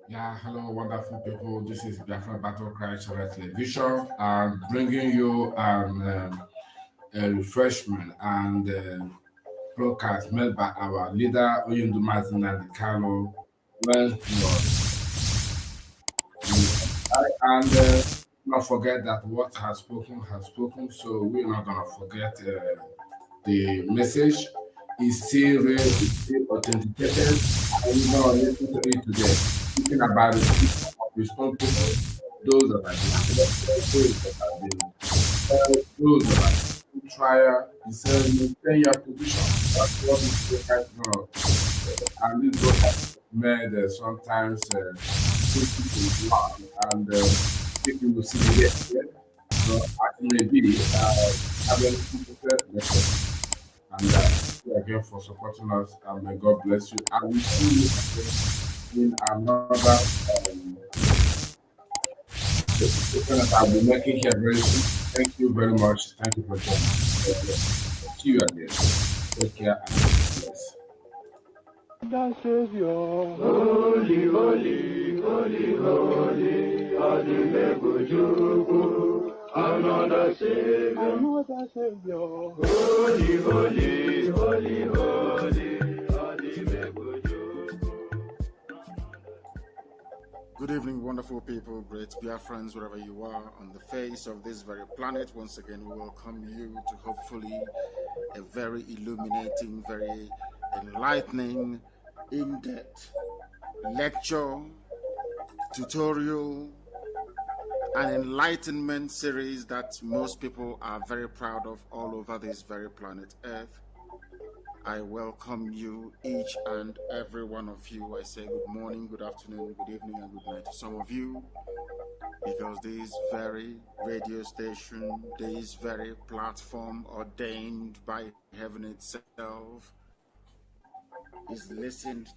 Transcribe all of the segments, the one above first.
Yeah, hello, wonderful people. This is Biafran Battle Cry Channel Television. I'm bringing you a refreshment and broadcast made by our leader, Mazi and Kanu, when he was and not forget that what has spoken. So we're not gonna forget the message is still real, is still authenticated, and we're gonna listen to it today. Speaking about the speaking of his own people, those that have been arrested, those that are in trial, he said, maintain your position. That's what this broadcast is gonna, and this broadcast made sometimes put people in blood, and people will see the yet. So as it may be, have anything to say? Let's go. And thank you again for supporting us. And may God bless you. I will see you again in another presentation that I'll be making here very soon. Thank you very much. Thank you for joining. God bless you. See you again. Take care and God bless. Thy Savior. Holy, holy, holy, holy, Adimebujuku, another Savior. Another Savior. Holy, holy, holy, holy, Adimebujuku. Good evening, wonderful people, great Biafrans, wherever you are on the face of this very planet. Once again, we welcome you to hopefully a very illuminating, very enlightening, in-depth lecture, tutorial, and enlightenment series that most people are very proud of all over this very planet Earth. I welcome you, each and every one of you. I say good morning, good afternoon, good evening, and good night to some of you, because this very radio station, this very platform ordained by heaven itself, is listened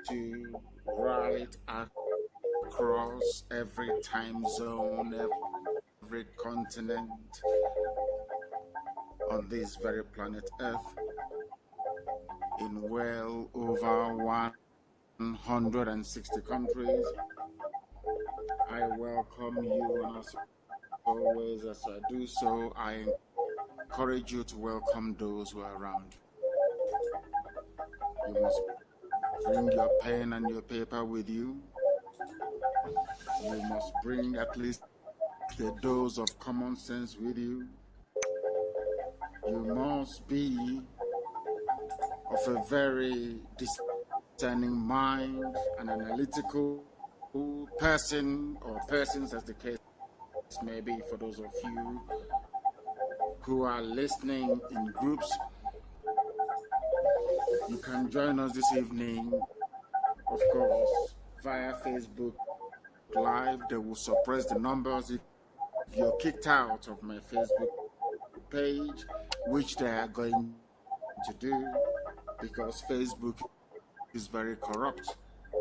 to right across every time zone, every continent on this very planet Earth, in well over 160 countries. I welcome you, and as always, as I do so, I encourage you to welcome those who are around. You must bring your pen and your paper with you. You must bring at least a dose of common sense with you. You must be of a very discerning mind, an analytical person, or persons as the case may be, for those of you who are listening in groups. You can join us this evening, of course, via Facebook Live. They will suppress the numbers if you're kicked out of my Facebook page, which they are going to do, because Facebook is very corrupt,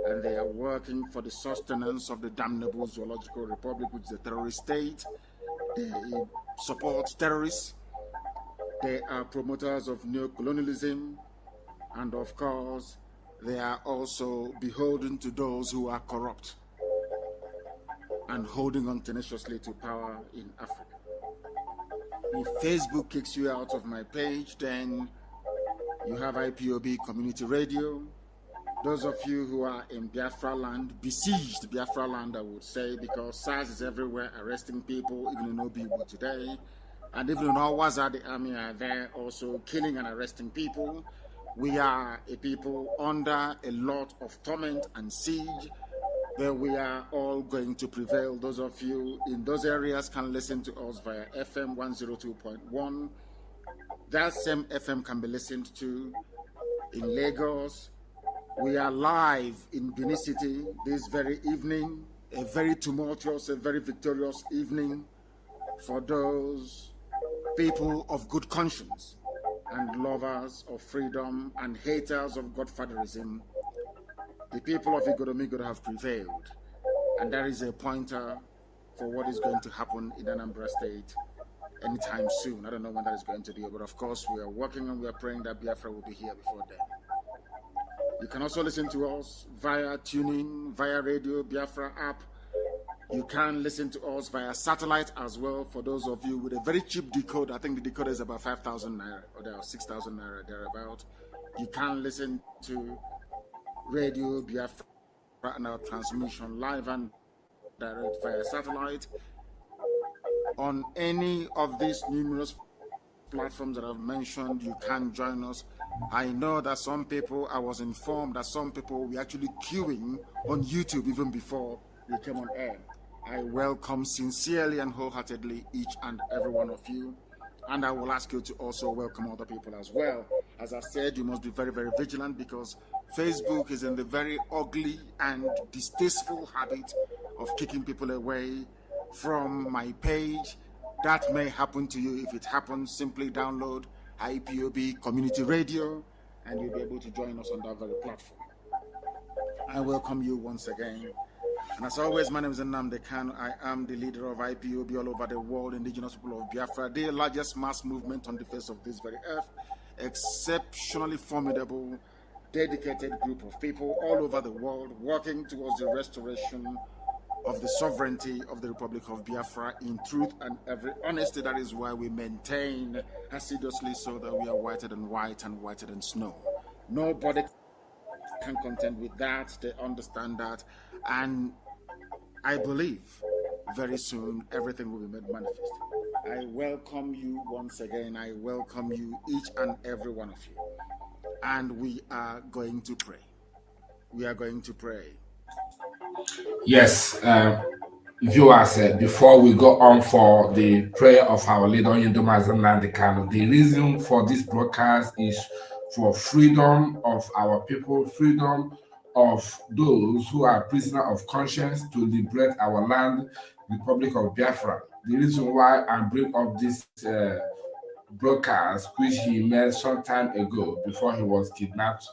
and they are working for the sustenance of the damnable Zoological Republic, which is a terrorist state. They support terrorists. They are promoters of neocolonialism, and of course, they are also beholden to those who are corrupt and holding on tenaciously to power in Africa. If Facebook kicks you out of my page, then you have IPOB Community Radio. Those of you who are in Biafra land, besieged Biafra land, I would say, because SARS is everywhere arresting people, even in Obibo today. And even in Awaza, the army are there also killing and arresting people. We are a people under a lot of torment and siege, but we are all going to prevail. Those of you in those areas can listen to us via FM 102.1. That same FM can be listened to in Lagos. We are live in Benin City this very evening, a very tumultuous, a very victorious evening for those people of good conscience and lovers of freedom and haters of godfatherism. The people of Igodomigodo have prevailed, and that is a pointer for what is going to happen in Anambra State anytime soon. I don't know when that is going to be, but of course we are working and we are praying that Biafra will be here before then. You can also listen to us via tuning, via radio, Biafra app. You can listen to us via satellite as well. For those of you with a very cheap decoder, I think the decoder is about 5,000 naira or 6,000 naira thereabout. You can listen to radio Biafra and our transmission live and direct via satellite on any of these numerous platforms that I've mentioned. You can join us. I know that some people, I was informed that some people were actually queuing on YouTube even before we came on air. I welcome sincerely and wholeheartedly each and every one of you. And I will ask you to also welcome other people as well. As I said, you must be very, very vigilant because Facebook is in the very ugly and distasteful habit of kicking people away from my page. That may happen to you. If it happens, simply download IPOB Community Radio and you'll be able to join us on that very platform. I welcome you once again. And as always, my name is Nnamdi Kanu. I am the leader of IPOB all over the world, indigenous people of Biafra, the largest mass movement on the face of this very earth, exceptionally formidable, dedicated group of people all over the world working towards the restoration of the sovereignty of the Republic of Biafra in truth and every honesty. That is why we maintain assiduously so that we are whiter than white and whiter than snow. Nobody can contend with that. They understand that. And I believe very soon everything will be made manifest. I welcome you once again. I welcome you, each and every one of you. And we are going to pray. We are going to pray. Yes, viewers, before we go on for the prayer of our leader, Nnamdi Kanu, the reason for this broadcast is for freedom of our people, freedom of those who are prisoners of conscience, to liberate our land, Republic of Biafra. The reason why I bring up this broadcast, which he made some time ago before he was kidnapped.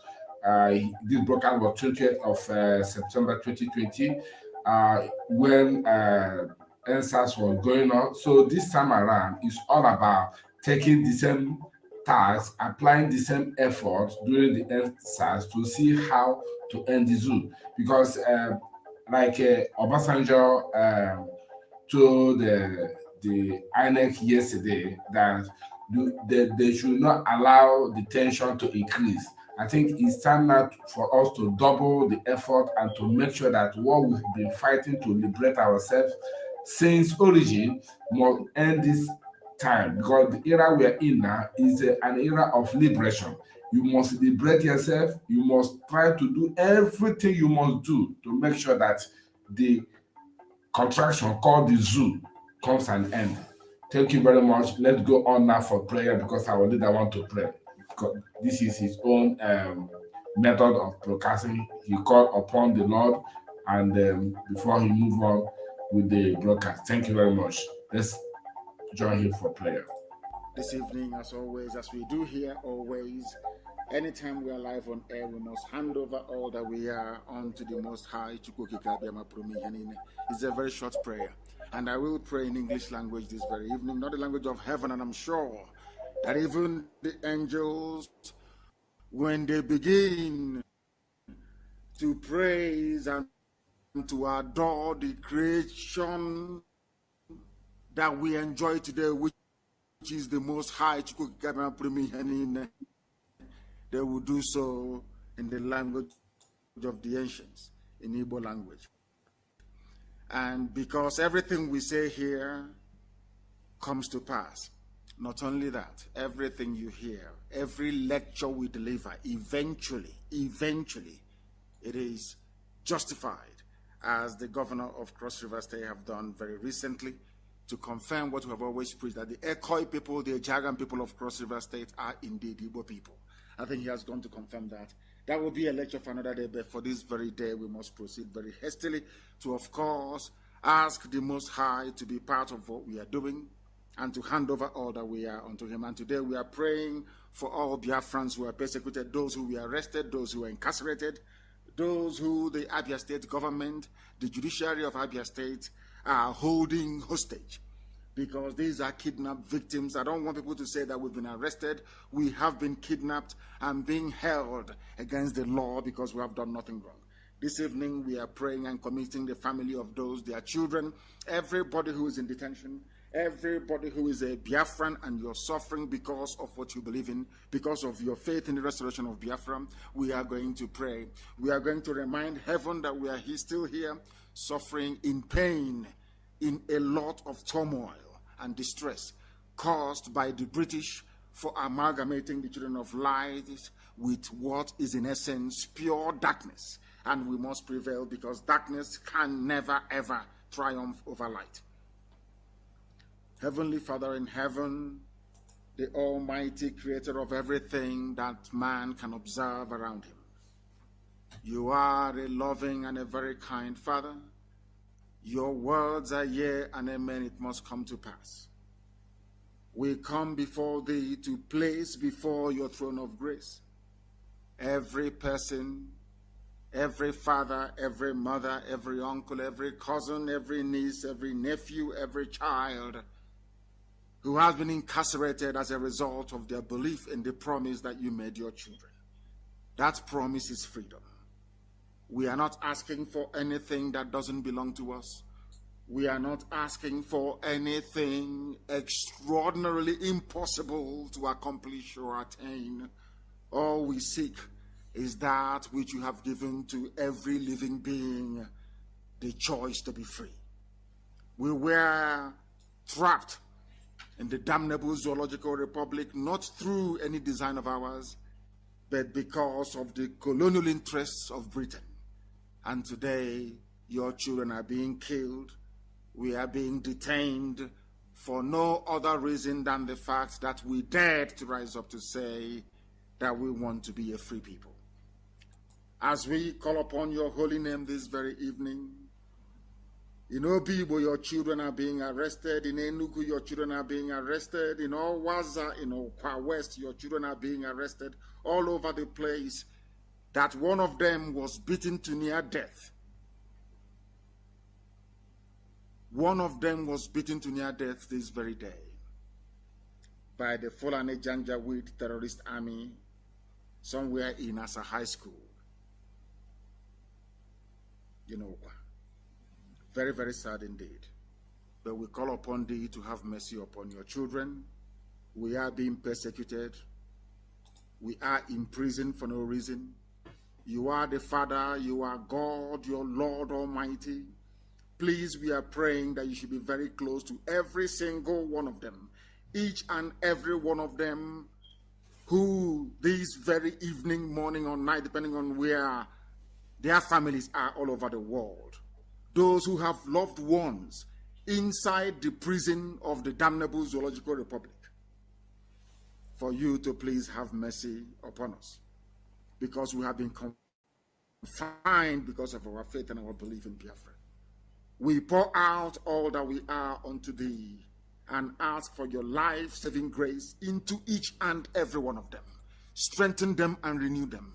This broadcast was 20th of September 2020, when NSAS was going on. So this time around, it's all about taking the same task, applying the same effort during the NSAS to see how to end the zoo. Because like Obasanjo told the INEC yesterday that they should not allow the tension to increase. I think it's time now for us to double the effort and to make sure that what we've been fighting to liberate ourselves since origin must end this time, because the era we are in now is an era of liberation. You must liberate yourself. You must try to do everything you must do to make sure that the contraction called the zoo comes an end. Thank you very much. Let's go on now for prayer, because our leader want to pray. This is his own method of broadcasting. He called upon the Lord, and before he move on with the broadcast. Thank you very much. Let's join him for prayer. This evening, as always, as we do here always, anytime we are live on air, we must hand over all that we are unto the Most High. It's a very short prayer, and I will pray in English language this very evening, not the language of heaven, and I'm sure that even the angels, when they begin to praise and to adore the creation that we enjoy today, which is the Most High, they will do so in the language of the ancients, in Igbo language. And because everything we say here comes to pass, not only that, everything you hear, every lecture we deliver, eventually, it is justified, as the governor of Cross River State have done very recently, to confirm what we have always preached, that the Ekoi people, the Jagan people of Cross River State are indeed Igbo people. I think he has gone to confirm that. That will be a lecture for another day, but for this very day, we must proceed very hastily to, of course, ask the Most High to be part of what we are doing and to hand over all that we are unto him. And today we are praying for all Biafrans who are persecuted, those who were arrested, those who are incarcerated, those who the Abia State government, the judiciary of Abia State, are holding hostage. because these are kidnapped victims. I don't want people to say that we've been arrested. We have been kidnapped and being held against the law because we have done nothing wrong. This evening, we are praying and committing the family of those, their children, everybody who is in detention, everybody who is a Biafran and you're suffering because of what you believe in, because of your faith in the restoration of Biafran. We are going to pray. We are going to remind heaven that we are still here, suffering in pain, in a lot of turmoil and distress caused by the British for amalgamating the children of light with what is in essence pure darkness. And we must prevail because darkness can never ever triumph over light. Heavenly Father in heaven, the almighty creator of everything that man can observe around him, you are a loving and a very kind Father. Your words are yea and amen, it must come to pass. We come before thee to place before your throne of grace every person, every father, every mother, every uncle, every cousin, every niece, every nephew, every child who has been incarcerated as a result of their belief in the promise that you made your children. That promise is freedom. We are not asking for anything that doesn't belong to us. We are not asking for anything extraordinarily impossible to accomplish or attain. All we seek is that which you have given to every living being, the choice to be free. We were trapped in the damnable zoological republic, not through any design of ours, but because of the colonial interests of Britain. And today, your children are being killed. We are being detained for no other reason than the fact that we dared to rise up to say that we want to be a free people. As we call upon your holy name this very evening, in Obibo, your children are being arrested. In Enugu, your children are being arrested. In Owaza, in Okwa West, your children are being arrested. All over the place, that one of them was beaten to near death. One of them was beaten to near death this very day by the Fulani Janjaweed terrorist army somewhere in Asa High School. You know, very, very sad indeed. But we call upon thee to have mercy upon your children. We are being persecuted. We are in prison for no reason. You are the Father, you are God, your Lord Almighty. Please, we are praying that you should be very close to every single one of them, each and every one of them who this very evening, morning, or night, depending on where their families are all over the world. Those who have loved ones inside the prison of the damnable zoological republic. For you to please have mercy upon us, because we have been confined because of our faith and our belief in Biafra. We pour out all that we are unto thee and ask for your life-saving grace into each and every one of them. Strengthen them and renew them.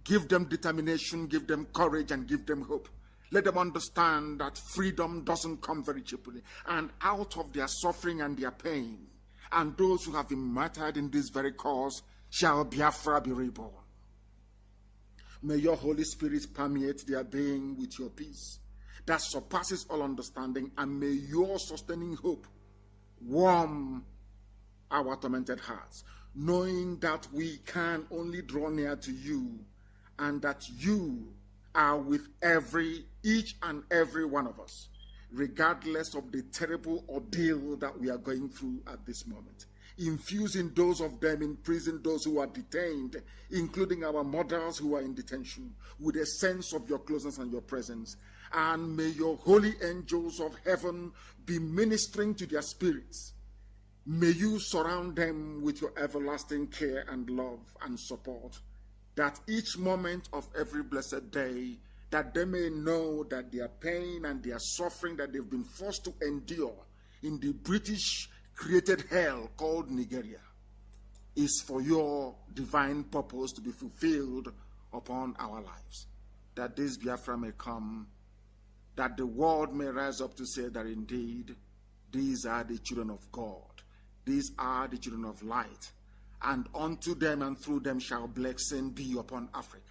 Give them determination, give them courage, and give them hope. Let them understand that freedom doesn't come very cheaply. And out of their suffering and their pain, and those who have been martyred in this very cause, shall Biafra be reborn. May your Holy Spirit permeate their being with your peace that surpasses all understanding, and may your sustaining hope warm our tormented hearts, knowing that we can only draw near to you, and that you are with each and every one of us, regardless of the terrible ordeal that we are going through at this moment. Infusing those of them in prison, those who are detained, including our mothers who are in detention, with a sense of your closeness and your presence. And may your holy angels of heaven be ministering to their spirits. May you surround them with your everlasting care and love and support, that each moment of every blessed day, that they may know that their pain and their suffering that they've been forced to endure in the British created hell called Nigeria is for your divine purpose to be fulfilled upon our lives. That this Biafra may come, that the world may rise up to say that indeed These are the children of God. These are the children of light. And unto them and through them shall blessing be upon Africa.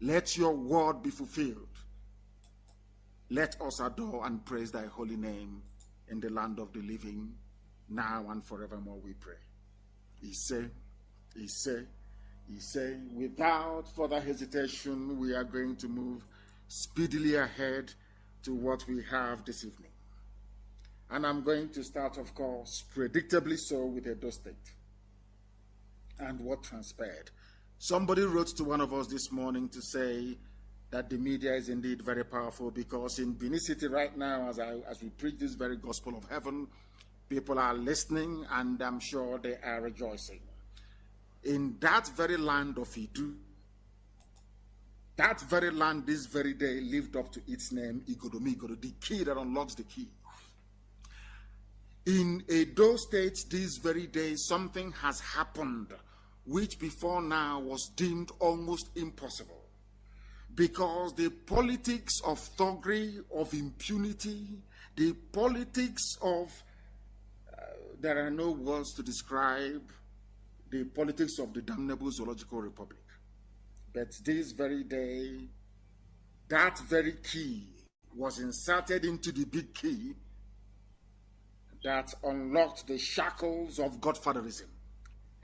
Let your word be fulfilled. Let us adore and praise thy holy name in the land of the living, now and forevermore we pray. He say, without further hesitation, we are going to move speedily ahead to what we have this evening. And I'm going to start, of course, predictably so, with Edo State and what transpired. Somebody wrote to one of us this morning to say that the media is indeed very powerful, because in Benin City right now, as we preach this very gospel of heaven, people are listening, and I'm sure they are rejoicing. In that very land of Idu, that very land this very day lived up to its name, Igodomigodo, the key that unlocks the key. In Edo State this very day, something has happened which before now was deemed almost impossible. Because the politics of thuggery, of impunity, the politics of, there are no words to describe, the politics of the damnable zoological republic. But this very day, that very key was inserted into the big key that unlocked the shackles of godfatherism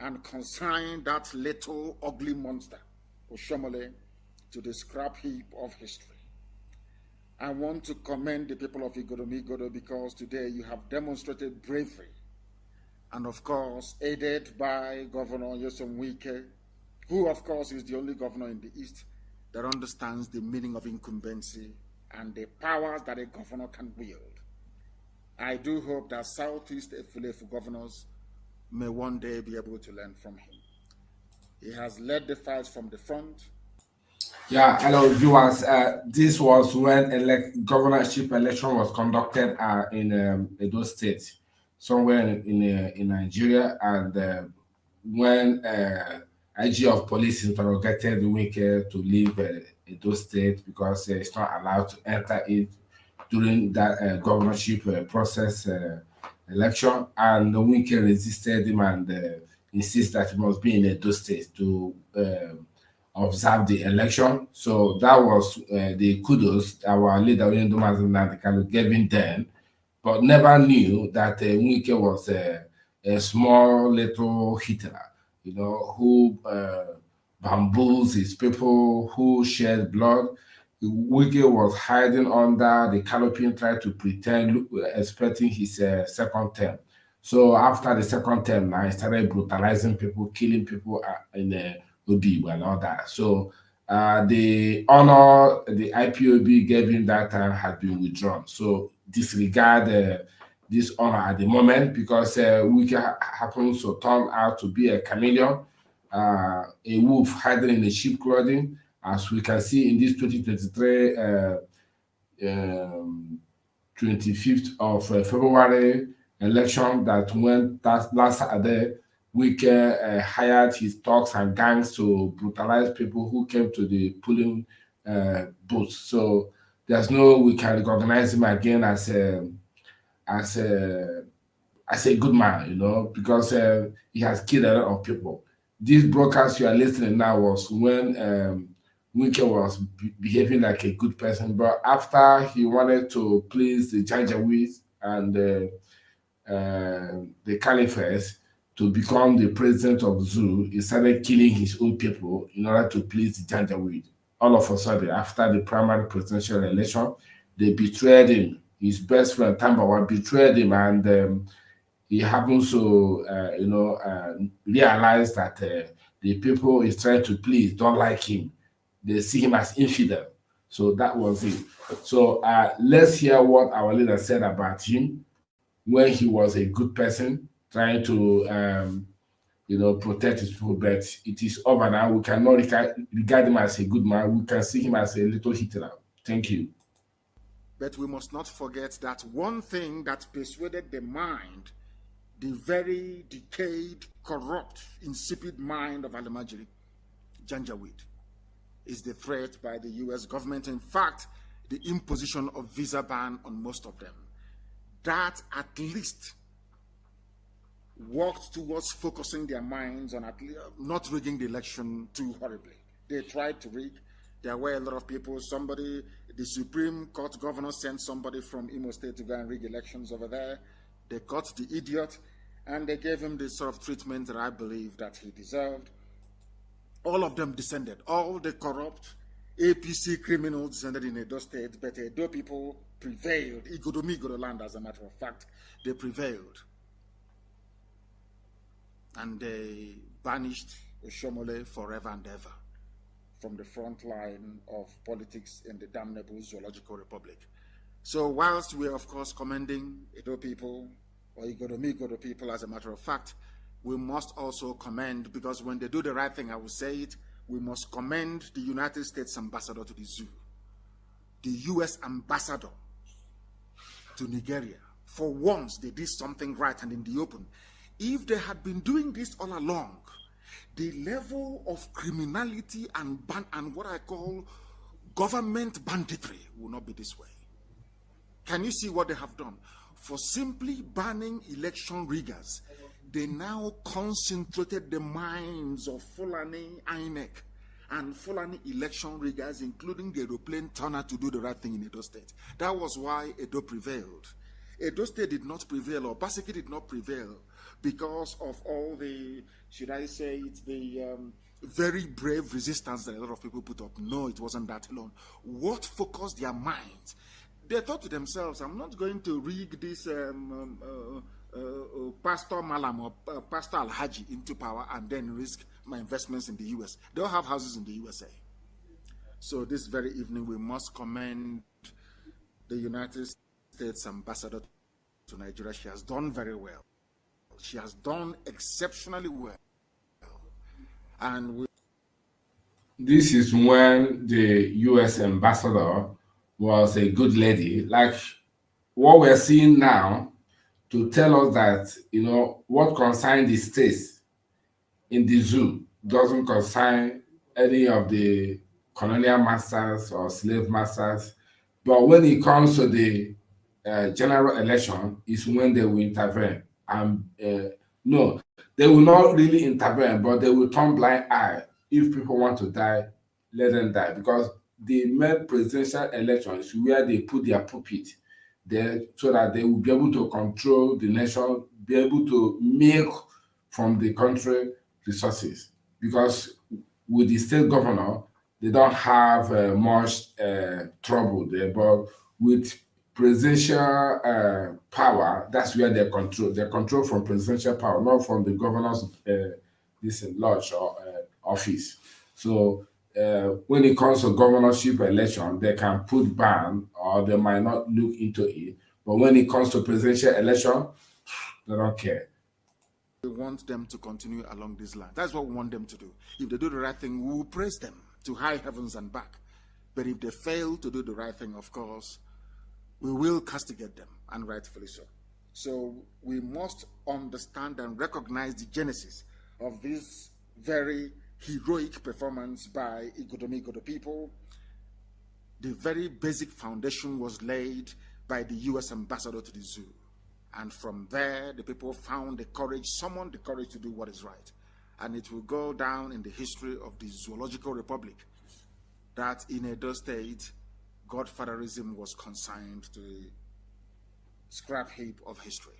and consigned that little ugly monster, Oshomole, to the scrap heap of history. I want to commend the people of Igodomigodo, because today you have demonstrated bravery, and of course aided by Governor Nyesom Wike, who of course is the only governor in the East that understands the meaning of incumbency and the powers that a governor can wield. I do hope that Southeast Efulefu governors may one day be able to learn from him. He has led the fight from the front. Yeah, hello viewers. This was when governorship election was conducted in Edo State, somewhere in Nigeria, and when IG of police interrogated Wike to leave Edo State because he's not allowed to enter it during that governorship process election, and Wike resisted him and insisted that he must be in Edo State to observe the election. So that was the kudos our leader Nnamdi Kanu gave him then, but never knew that Wike was a small little Hitler, who bamboos his people, who shed blood. Wike was hiding under the canopy and tried to pretend, expecting his second term. So after the second term, now he started brutalizing people, killing people in Obi and all that. So the honor the IPOB gave him that time had been withdrawn. So disregard this honor at the moment, because Wike happens to turn out to be a chameleon, a wolf hiding in the sheep clothing, as we can see in this 2023 25th of February election that went last Saturday. Wike hired his thugs and gangs to brutalize people who came to the polling booth. So there's no, we can recognize him again as a good man, because he has killed a lot of people. This broadcast you are listening now was when Wike was behaving like a good person, but after he wanted to please the Janjaweed and the Caliphate to become the president of Zoo, he started killing his own people in order to please the Janjaweed. All of a sudden, after the primary presidential election, they betrayed him. His best friend Tambawa betrayed him, and he happens to, realize that the people he's trying to please don't like him. They see him as infidel. So that was it. So let's hear what our leader said about him when he was a good person, trying to, protect his people. But it is over now. We cannot regard him as a good man. We can see him as a little Hitler. Thank you. But we must not forget that one thing that persuaded the mind, the very decayed, corrupt, insipid mind of Alamajiri, Janjaweed, is the threat by the US government. In fact, the imposition of visa ban on most of them. that at least worked towards focusing their minds on at least not rigging the election too horribly. They tried to rig. There were a lot of people. The Supreme Court governor sent somebody from Imo State to go and rig elections over there. They caught the idiot, and they gave him the sort of treatment that I believe that he deserved. All of them descended. All the corrupt APC criminals descended in Edo State, but Edo people prevailed. Igodomi land, as a matter of fact, they prevailed. And they banished Oshomole forever and ever from the front line of politics in the damnable Zoological Republic. So whilst we are, of course, commending Edo people, or Igodomi people, as a matter of fact, we must also commend, because when they do the right thing, I will say it, we must commend the United States ambassador to the zoo, the U.S. ambassador to Nigeria. For once, they did something right and in the open. If they had been doing this all along, the level of criminality and what I call government banditry will not be this way. Can you see what they have done? For simply banning election riggers, they now concentrated the minds of Fulani INEC and Fulani election riggers, including the aeroplane turner, to do the right thing in Edo State. That was why Edo prevailed. Edo State did not prevail, or Basiki did not prevail, because of all the, should I say it, the very brave resistance that a lot of people put up. No, it wasn't that alone. What focused their minds? They thought to themselves, I'm not going to rig this Pastor Malam or Pastor Alhaji into power and then risk my investments in the US. They all have houses in the USA. So this very evening, we must commend the United States ambassador to Nigeria. She has done very well. She has done exceptionally well. And this is when the US ambassador was a good lady. Like what we're seeing now, to tell us that, you know, what concerns the states in the zoo doesn't concern any of the colonial masters or slave masters. But when it comes to the general election, is when they will intervene. No, they will not really intervene, but they will turn blind eye. If people want to die, let them die. Because the main presidential election is where they put their puppet there, so that they will be able to control the nation, be able to milk from the country resources. Because with the state governor, they don't have much trouble there, but with presidential power, that's where they control. They control from presidential power, not from the governor's this lodge or office. So when it comes to governorship election, they can put ban or they might not look into it. But when it comes to presidential election, they don't care. we want them to continue along this line. That's what we want them to do. If they do the right thing, we will praise them to high heavens and back. But if they fail to do the right thing, of course, we will castigate them, and rightfully so. So we must understand and recognize the genesis of this very heroic performance by Igodomi people. The very basic foundation was laid by the U.S. ambassador to the zoo. And from there, the people found the courage, summoned the courage to do what is right. And it will go down in the history of the Zoological Republic that in Edo State, godfatherism was consigned to the scrap heap of history.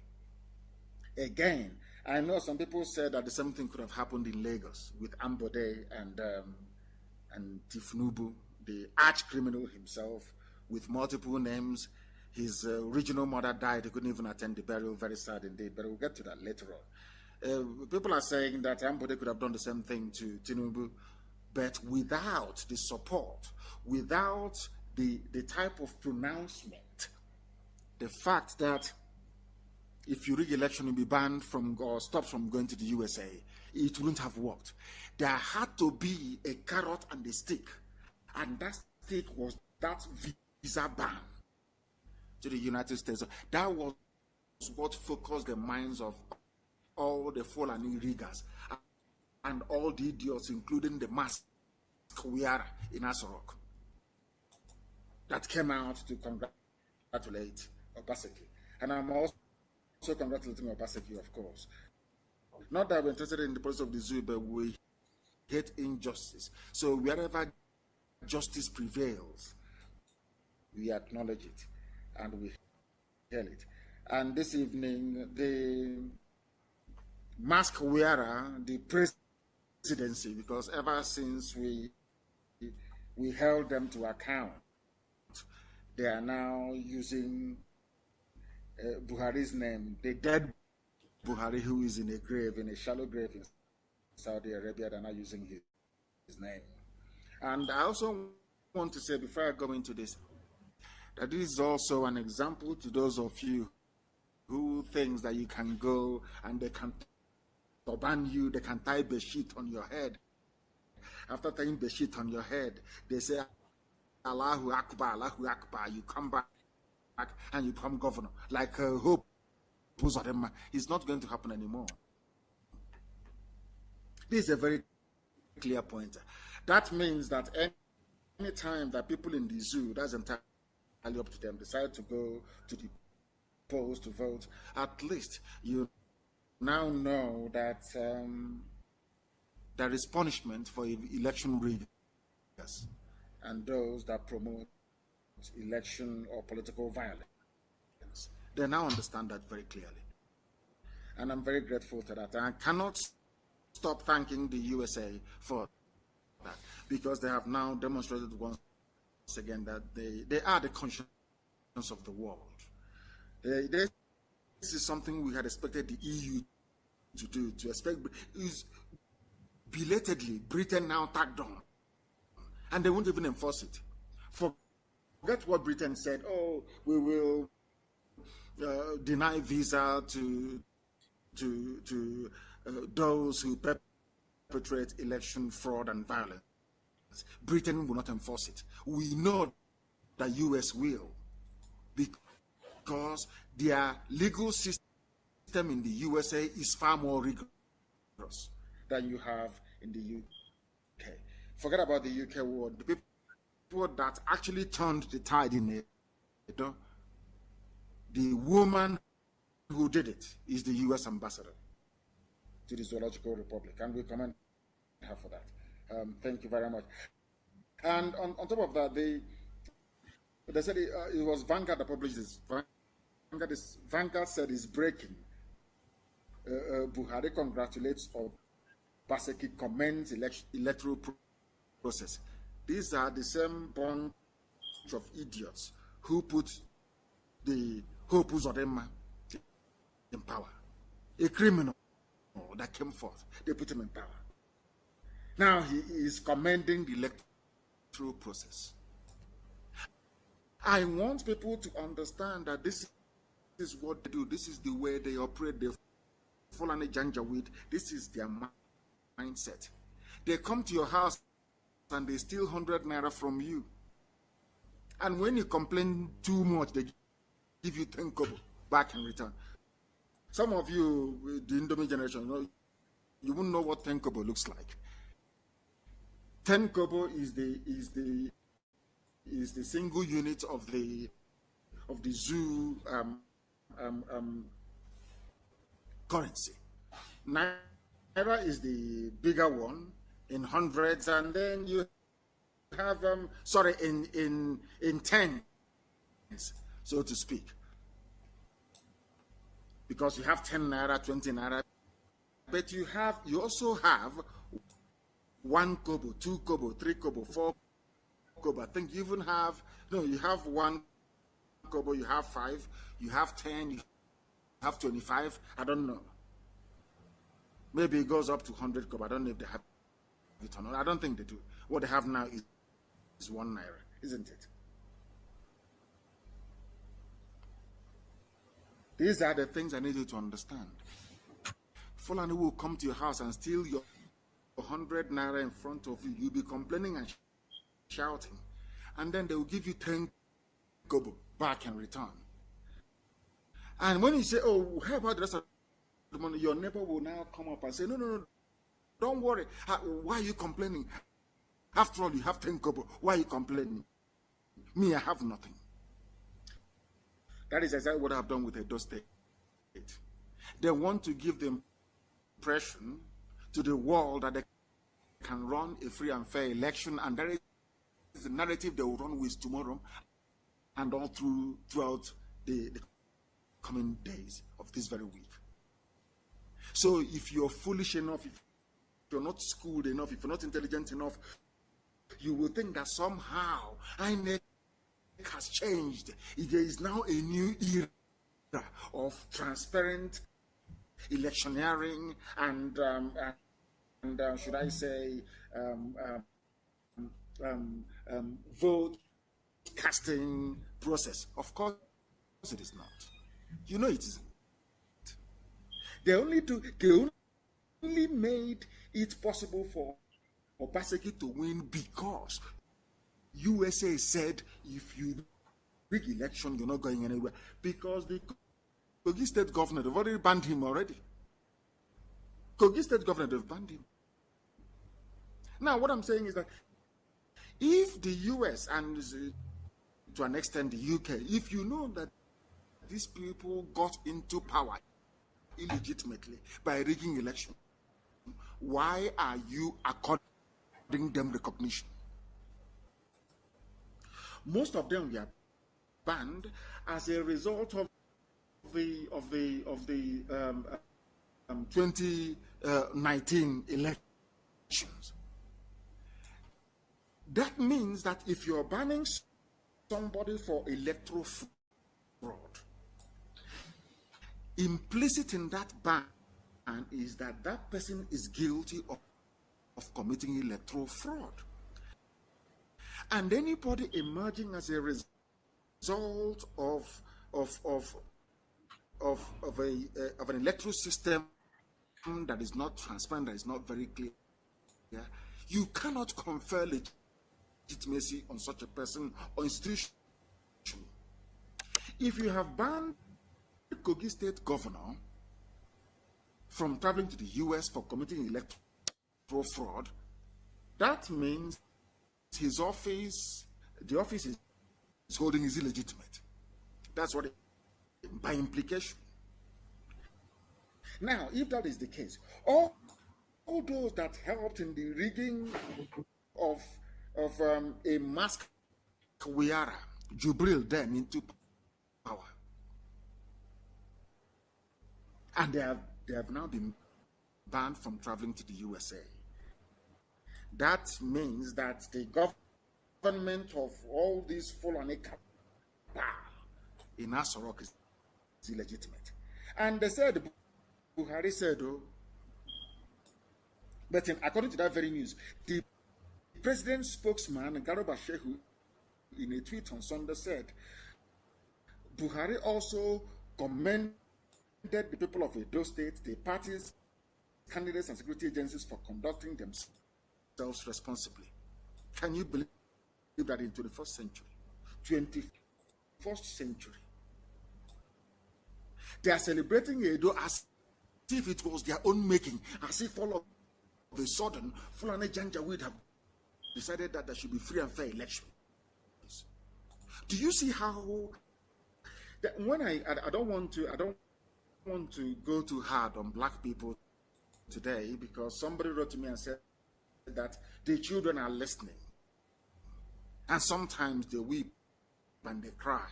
Again, I know some people said that the same thing could have happened in Lagos with Ambode and Tifnubu, the arch criminal himself, with multiple names. His original mother died. He couldn't even attend the burial. Very sad indeed, but we'll get to that later on. People are saying that Ambode could have done the same thing to Tinubu, but without the support, without the type of pronouncement, the fact that if you rig election, you'll be banned from or stopped from going to the USA, it wouldn't have worked. There had to be a carrot and a stick, and that stick was that visa ban to the United States. That was what focused the minds of all the Fulani riggers and all the idiots, including the mask wearer in Asorok, that came out to congratulate Obaseki. And I'm also congratulating Obaseki, of course. Not that we're interested in the process of the zoo, but we hate injustice. So wherever justice prevails, we acknowledge it and we hail it. And this evening, the mask wearer, the presidency, because ever since we held them to account, they are now using Buhari's name, the dead Buhari, who is in a grave, in a shallow grave in Saudi Arabia. They're not using his name. And I also want to say, before I go into this, that this is also an example to those of you who thinks that you can go and they can turban you, they can tie bedsheet on your head. After tying bedsheet on your head, they say, Allahu Akbar, Allahu Akbar. You come back and you become governor. Like Hope Uzodinma. It's not going to happen anymore. This is a very clear point. That means that any time that people in the zoo, that's entirely up to them, decide to go to the polls to vote, at least you now know that there is punishment for election riggers and those that promote election or political violence. They now understand that very clearly. And I'm very grateful to that. And I cannot stop thanking the USA for that, because they have now demonstrated once again that they are the conscience of the world. This is something we had expected the EU to do, to expect. Is belatedly, Britain now tagged on, and they won't even enforce it. Forget what Britain said. Oh, we will deny visa to those who perpetrate election fraud and violence. Britain will not enforce it. We know that US will, because their legal system in the USA is far more rigorous than you have in the UK. Forget about the UK war. The people that actually turned the tide in it, the woman who did it is the US ambassador to the Zoological Republic, and we commend her for that. Thank you very much. And on top of that, they said it was Vanguard that published this. Vanguard said it's breaking. Buhari congratulates Obaseki, commends electoral process. These are the same bunch of idiots who put the Hope Uzodinma in power. A criminal that came forth, they put him in power. Now he is commending the electoral process. I want people to understand that this is what they do. This is the way they operate. They fall on a janjaweed. This is their mindset. They come to your house and they steal 100 naira from you. And when you complain too much, they give you 10 kobo back in return. Some of you, the Indomie generation, you wouldn't know what 10 kobo looks like. 10 kobo is the single unit of the zoo currency. Naira is the bigger one in hundreds, and then you have in tens, so to speak. Because you have 10 naira, 20 naira, but you also have 1 kobo, 2 kobo, 3 kobo, 4 kobo. I think you even have you have 1 kobo, you have 5, you have 10, you have 25. I don't know. Maybe it goes up to 100 kobo. I don't know if they have it or not. I don't think they do. What they have now is 1 naira, isn't it? These are the things I need you to understand. Fulani will come to your house and steal your 100 naira in front of you. You'll be complaining and shouting. And then they will give you 10 kobo back in return. And when you say, oh, how about the rest of the money? Your neighbor will now come up and say, no, don't worry. Why are you complaining? After all, you have 10 kobo. Why are you complaining? Me, I have nothing. That is exactly what I've done with Edo State. They want to give the impression to the world that they can run a free and fair election, and that is the narrative they will run with tomorrow and all throughout the coming days of this very week. So if you're foolish enough, if you're not schooled enough, if you're not intelligent enough, you will think that somehow INEC has changed. There is now a new era of transparent electioneering and should I say vote casting process. Of course it is not. You know it isn't. They only made it possible for Obaseki to win because USA said if you rig election, you're not going anywhere. Because the Kogi State governor, they've already banned him already. Kogi State governor, they've banned him. Now, what I'm saying is that if the US and to an extent the UK, if you know that these people got into power illegitimately by rigging election, why are you according them recognition? Most of them were banned as a result of the 2019 elections. That means that if you're banning somebody for electoral fraud, implicit in that ban is that that person is guilty of committing electoral fraud. And anybody emerging as a result of an electoral system that is not transparent, that is not very clear, you cannot confer legitimacy on such a person or institution. If you have banned the Kogi State governor from traveling to the US for committing electoral fraud, that means his office, the office is holding is illegitimate. That's what by implication. Now, if that is the case, all those that helped in the rigging of a mask Wiara, Jubril then into power, and they have now been banned from traveling to the USA. That means that the government of all these Fulani in Asorok is illegitimate. And they said, Buhari said, oh, but according to that very news, the president's spokesman, Garuba Shehu, in a tweet on Sunday said, Buhari also commended the people of Edo State, the parties, candidates, and security agencies for conducting themselves responsibly. Can you believe that in 21st century, 21st century, they are celebrating Edo as if it was their own making, as if all of a sudden Fulani Janjaweed have decided that there should be free and fair elections. Do you see how that when I don't want to go too hard on black people today, because somebody wrote to me and said that the children are listening and sometimes they weep and they cry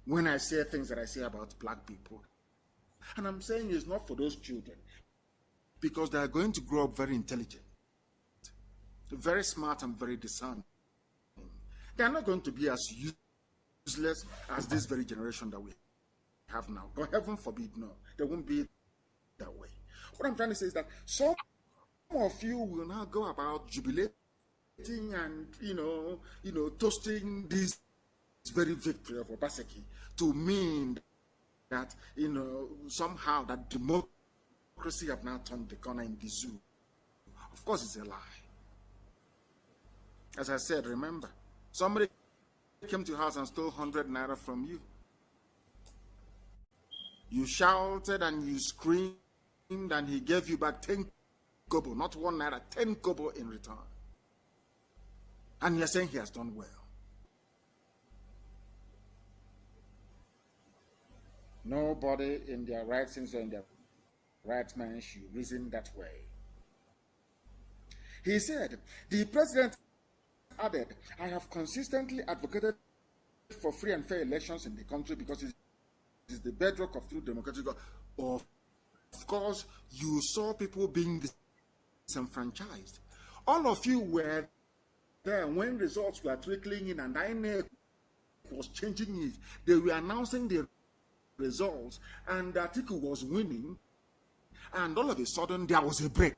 when I say things that I say about black people. And I'm saying it's not for those children, because they are going to grow up very intelligent, very smart, and very discerning. They are not going to be as useless as this very generation that we have now. God heaven forbid, no, they won't be that way. What I'm trying to say is that some of you will now go about jubilating and toasting this very victory of Obaseki to mean that somehow that democracy have now turned the corner in the zoo. Of course, it's a lie. As I said, remember, somebody came to your house and stole 100 naira from you. You shouted and you screamed, and he gave you back 10 kobo, not 1 naira, 10 kobo in return. And you're saying he has done well. Nobody in their right sense or in their right mind should reason that way. He said, the president added, I have consistently advocated for free and fair elections in the country because it is the bedrock of true democratic. Of course, you saw people being disenfranchised. All of you were there when results were trickling in and INEC was changing it. They were announcing the results and the article was winning, and all of a sudden there was a break.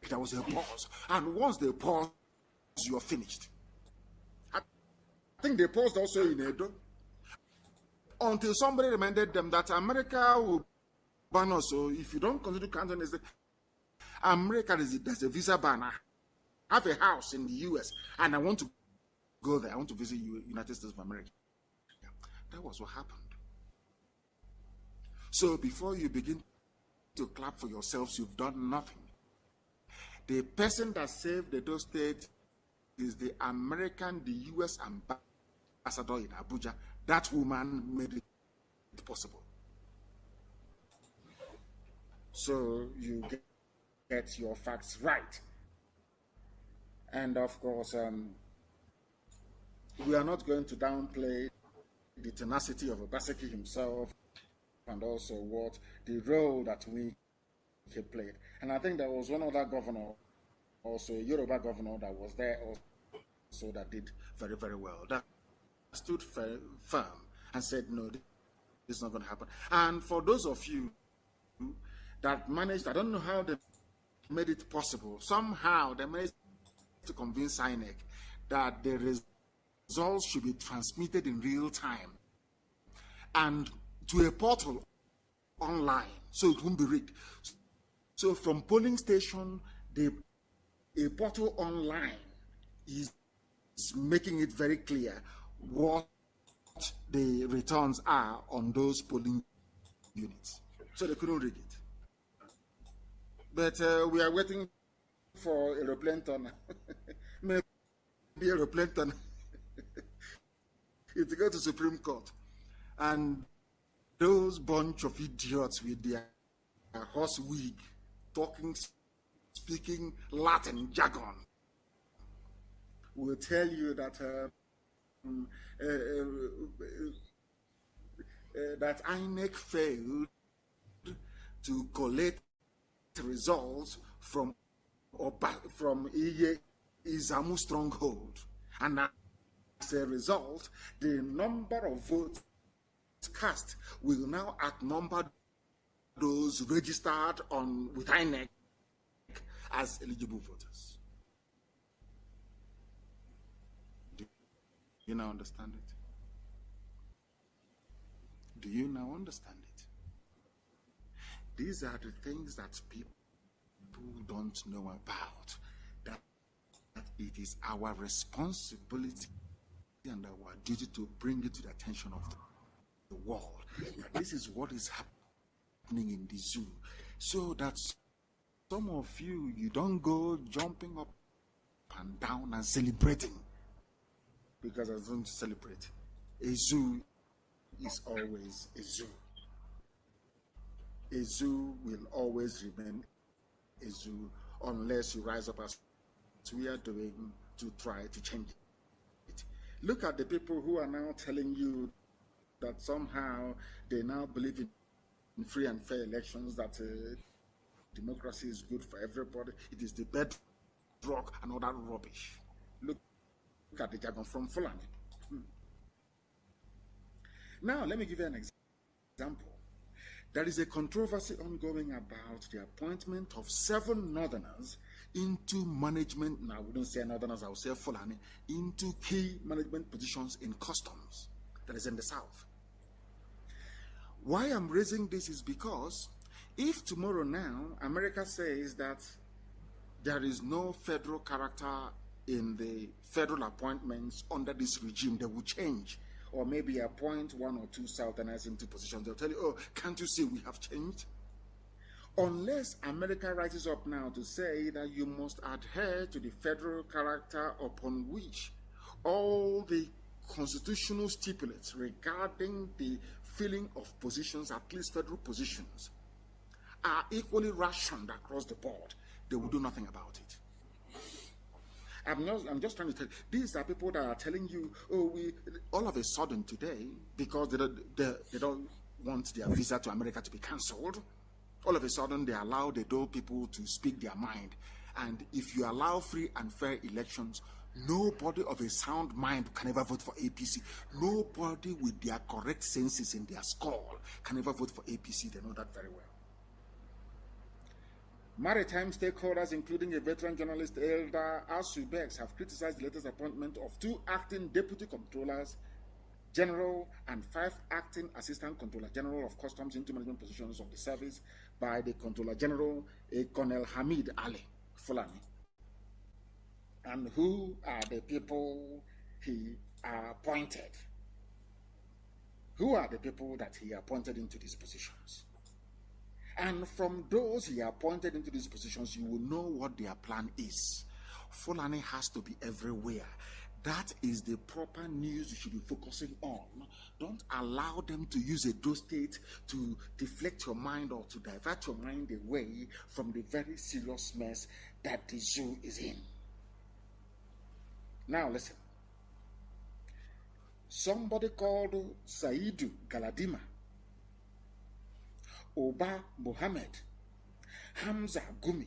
There was a pause. And once they paused, you're finished. I think they paused also in Edo until somebody reminded them that America will ban us. So if you don't consider counting as America, there's a visa ban. I have a house in the US and I want to go there. I want to visit United States of America. That was what happened. So before you begin to clap for yourselves, you've done nothing. The person that saved the Edo State is the American, the US ambassador in Abuja. That woman made it possible. So you get your facts right. And of course, we are not going to downplay the tenacity of Obaseki himself and also what the role that we played. And I think there was one other governor, also a Yoruba governor, that was there also that did very, very well. That stood firm and said, no, this is not going to happen. And for those of you that managed, I don't know how they made it possible. Somehow they managed to convince INEC that the results should be transmitted in real time and to a portal online, so it won't be rigged. So from polling station, a portal online is making it very clear what the returns are on those polling units. So they couldn't rig it. But we are waiting for aeroplane turn. Maybe aeroplane turn. It go to Supreme Court. And those bunch of idiots with their horse wig, speaking Latin jargon, will tell you that that INEC failed to collect results from Izamu stronghold, and as a result, the number of votes cast will now outnumber those registered with INEC as eligible voters. Do you now understand it? Do you now understand it? These are the things that people don't know about. That it is our responsibility and our duty to bring it to the attention of the world. This is what is happening in the zoo. So that some of you don't go jumping up and down and celebrating. Because I don't celebrate. A zoo is always a zoo. A zoo will always remain a zoo unless you rise up as we are doing to try to change it. Look at the people who are now telling you that somehow they now believe in free and fair elections, that democracy is good for everybody. It is the bedrock and all that rubbish. Look at the jargon from Fulani. Now, let me give you an example. There is a controversy ongoing about the appointment of 7 northerners into management. Now, we don't say northerners, I will say Fulani, into key management positions in customs, that is in the south. Why I'm raising this is because if tomorrow now America says that there is no federal character in the federal appointments under this regime, they will change, or maybe appoint 1 or 2 southerners into positions. They'll tell you, oh, can't you see we have changed? Unless America rises up now to say that you must adhere to the federal character upon which all the constitutional stipulates regarding the filling of positions, at least federal positions, are equally rationed across the board, they will do nothing about it. I'm just trying to tell you, these are people that are telling you, oh, we all of a sudden today, because they don't want their visa to America to be cancelled, all of a sudden they allow the DO people to speak their mind. And if you allow free and fair elections, nobody of a sound mind can ever vote for APC. Nobody with their correct senses in their skull can ever vote for APC. They know that very well. Maritime stakeholders, including a veteran journalist, Elder Asubex, have criticized the latest appointment of 2 acting deputy controllers general and 5 acting assistant controller general of customs into management positions of the service by the controller general, Colonel Hamid Ali Fulani. And who are the people he appointed? Who are the people that he appointed into these positions? And from those he appointed into these positions, you will know what their plan is. Fulani has to be everywhere. That is the proper news you should be focusing on. Don't allow them to use a do state to deflect your mind or to divert your mind away from the very serious mess that the zoo is in. Now listen. Somebody called Saidu Galadima, Oba Mohammed, Hamza Gumi,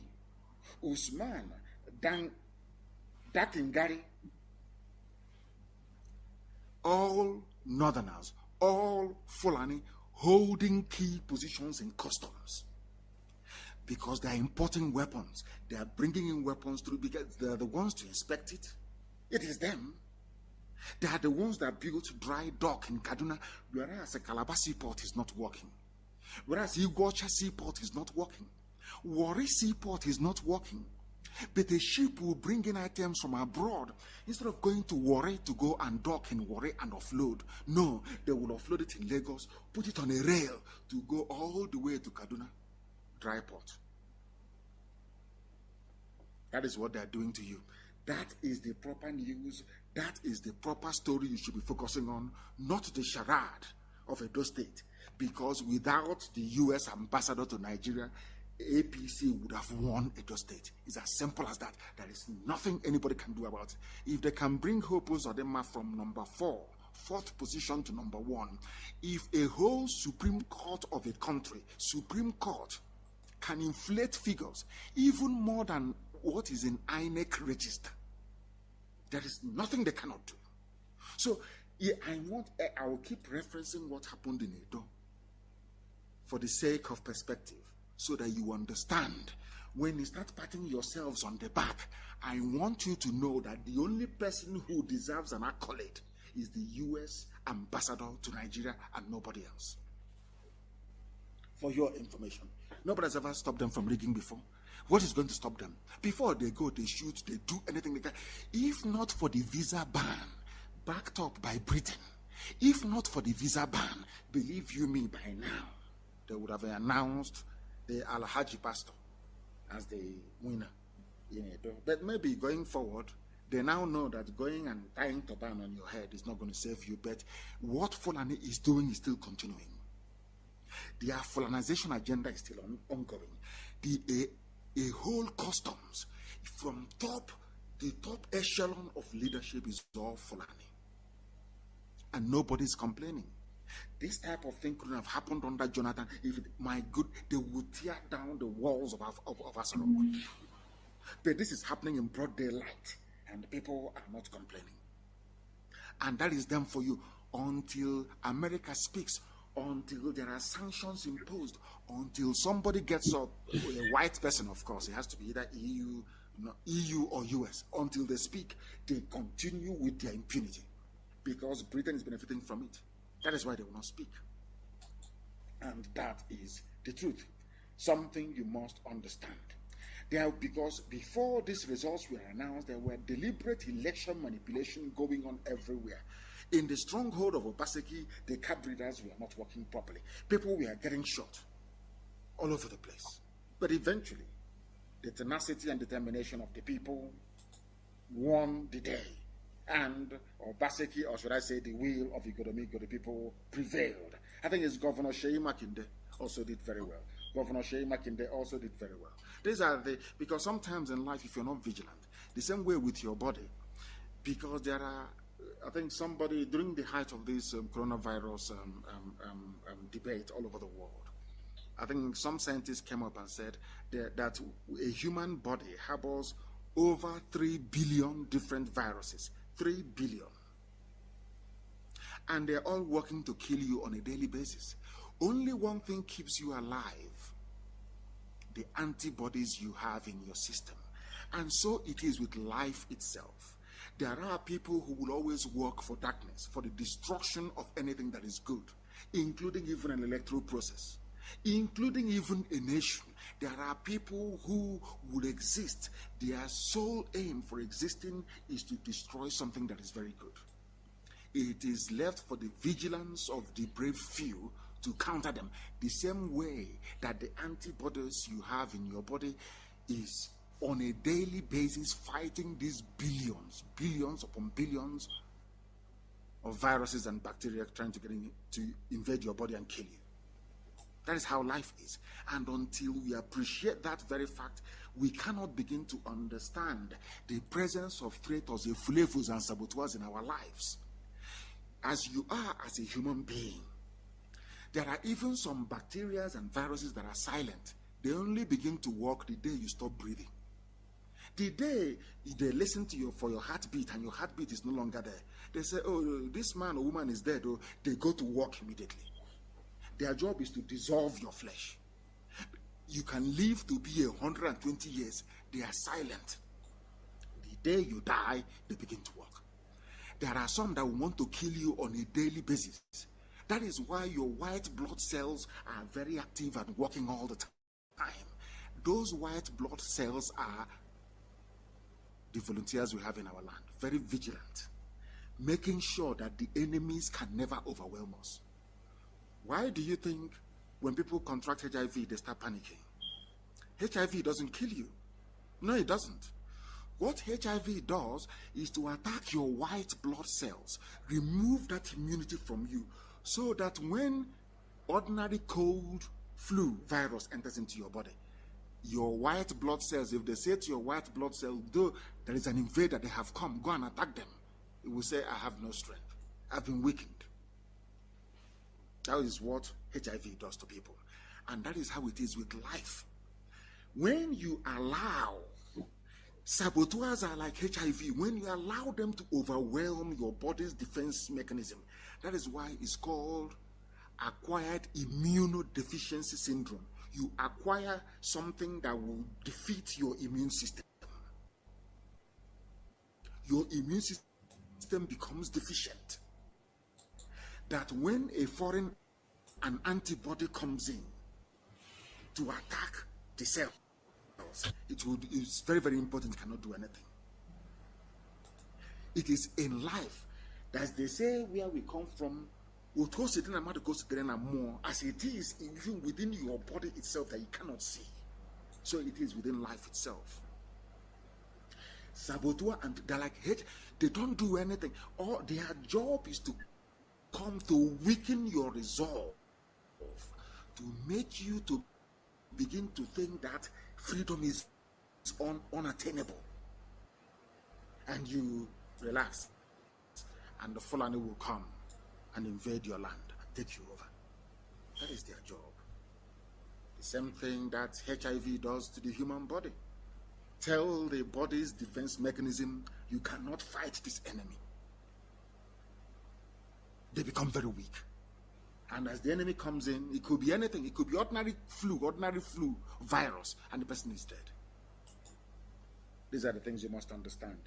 Usman Dakingari, all northerners, all Fulani holding key positions in customs. Because they are importing weapons. They are bringing in weapons through because they are the ones to inspect it. It is them. They are the ones that built dry dock in Kaduna, whereas the Calabar seaport is not working. Whereas Iguacha seaport is not working. Warri seaport is not working. But the ship will bring in items from abroad. Instead of going to Warri to go and dock in Warri and offload, no, they will offload it in Lagos, put it on a rail to go all the way to Kaduna dry port. That is what they are doing to you. That is the proper news. That is the proper story you should be focusing on, not the charade of Edo State. Because without the U.S. ambassador to Nigeria, APC would have won Edo State. It's as simple as that. There is nothing anybody can do about it. If they can bring Hope Uzodinma from number 4, 4th position to number 1, if a whole Supreme Court of a country, Supreme Court, can inflate figures even more than what is in INEC register, there is nothing they cannot do. So yeah, I will keep referencing what happened in Edo for the sake of perspective, so that you understand. When you start patting yourselves on the back, I want you to know that the only person who deserves an accolade is the U.S. ambassador to Nigeria and nobody else. For your information, nobody has ever stopped them from rigging before. What is going to stop them? Before they go, they shoot, they do anything they can. If not for the visa ban, backed up by Britain, if not for the visa ban, believe you me, by now, they would have announced the Al-Haji pastor as the winner in Edo. But maybe going forward, they now know that going and tying turban on your head is not going to save you. But what Fulani is doing is still continuing. Their Fulanization agenda is still ongoing. A whole customs from the top echelon of leadership is all Fulani. And nobody's complaining. This type of thing couldn't have happened under Jonathan. They would tear down the walls of Asarok. But this is happening in broad daylight, and people are not complaining. And that is done for you until America speaks, until there are sanctions imposed, until somebody gets up, a white person, of course, it has to be either EU or US. Until they speak, they continue with their impunity because Britain is benefiting from it. That is why they will not speak. And that is the truth. Something you must understand. Because before these results were announced, there were deliberate election manipulation going on everywhere. In the stronghold of Obaseki, the cab breeders were not working properly. People were getting shot all over the place. But eventually, the tenacity and determination of the people won the day. and Obaseki, or should I say the will of the people prevailed. I think it's Governor Sheyi Makinde also did very well. Governor Sheyi Makinde also did very well. These are because sometimes in life, if you're not vigilant, the same way with your body, because there are, I think somebody during the height of this coronavirus debate all over the world, I think some scientists came up and said that a human body harbors over 3 billion different viruses. 3 billion. And they're all working to kill you on a daily basis. Only one thing keeps you alive: the antibodies you have in your system. And so it is with life itself. There are people who will always work for darkness, for the destruction of anything that is good, including even an electoral process, including even a nation. There are people who will exist. Their sole aim for existing is to destroy something that is very good. It is left for the vigilance of the brave few to counter them, the same way that the antibodies you have in your body is on a daily basis fighting these billions upon billions of viruses and bacteria trying to get in to invade your body and kill you. That is how life is. And until we appreciate that very fact, we cannot begin to understand the presence of traitors, flavors, and saboteurs in our lives. As you are as a human being, there are even some bacteria and viruses that are silent. They only begin to work the day you stop breathing. The day they listen to you for your heartbeat and your heartbeat is no longer there, they say, oh, this man or woman is dead. Oh, they go to work immediately. Their job is to dissolve your flesh. You can live to be 120 years. They are silent. The day you die, they begin to work. There are some that will want to kill you on a daily basis. That is why your white blood cells are very active and working all the time. Those white blood cells are the volunteers we have in our land, very vigilant, making sure that the enemies can never overwhelm us. Why do you think when people contract HIV, they start panicking? HIV doesn't kill you. No, it doesn't. What HIV does is to attack your white blood cells, remove that immunity from you, so that when ordinary cold flu virus enters into your body, your white blood cells, if they say to your white blood cell, though there is an invader, they have come, go and attack them, it will say, I have no strength. I've been weakened. That is what HIV does to people. And that is how it is with life. When you allow, saboteurs are like HIV, when you allow them to overwhelm your body's defense mechanism, that is why it's called acquired immunodeficiency syndrome. You acquire something that will defeat your immune system. Your immune system becomes deficient. That when an antibody comes in to attack the cells, it's very, very important, it cannot do anything. It is in life, as they say, where we come from, as it is even within your body itself that you cannot see. So it is within life itself. Saboteur, and they're like, hey, they don't do anything. Or their job is to come to weaken your resolve, to make you to begin to think that freedom is unattainable. And you relax, and the Fulani will come and invade your land and take you over. That is their job. The same thing that HIV does to the human body. Tell the body's defense mechanism, you cannot fight this enemy. They become very weak. And as the enemy comes in, it could be anything. It could be ordinary flu virus, and the person is dead. These are the things you must understand.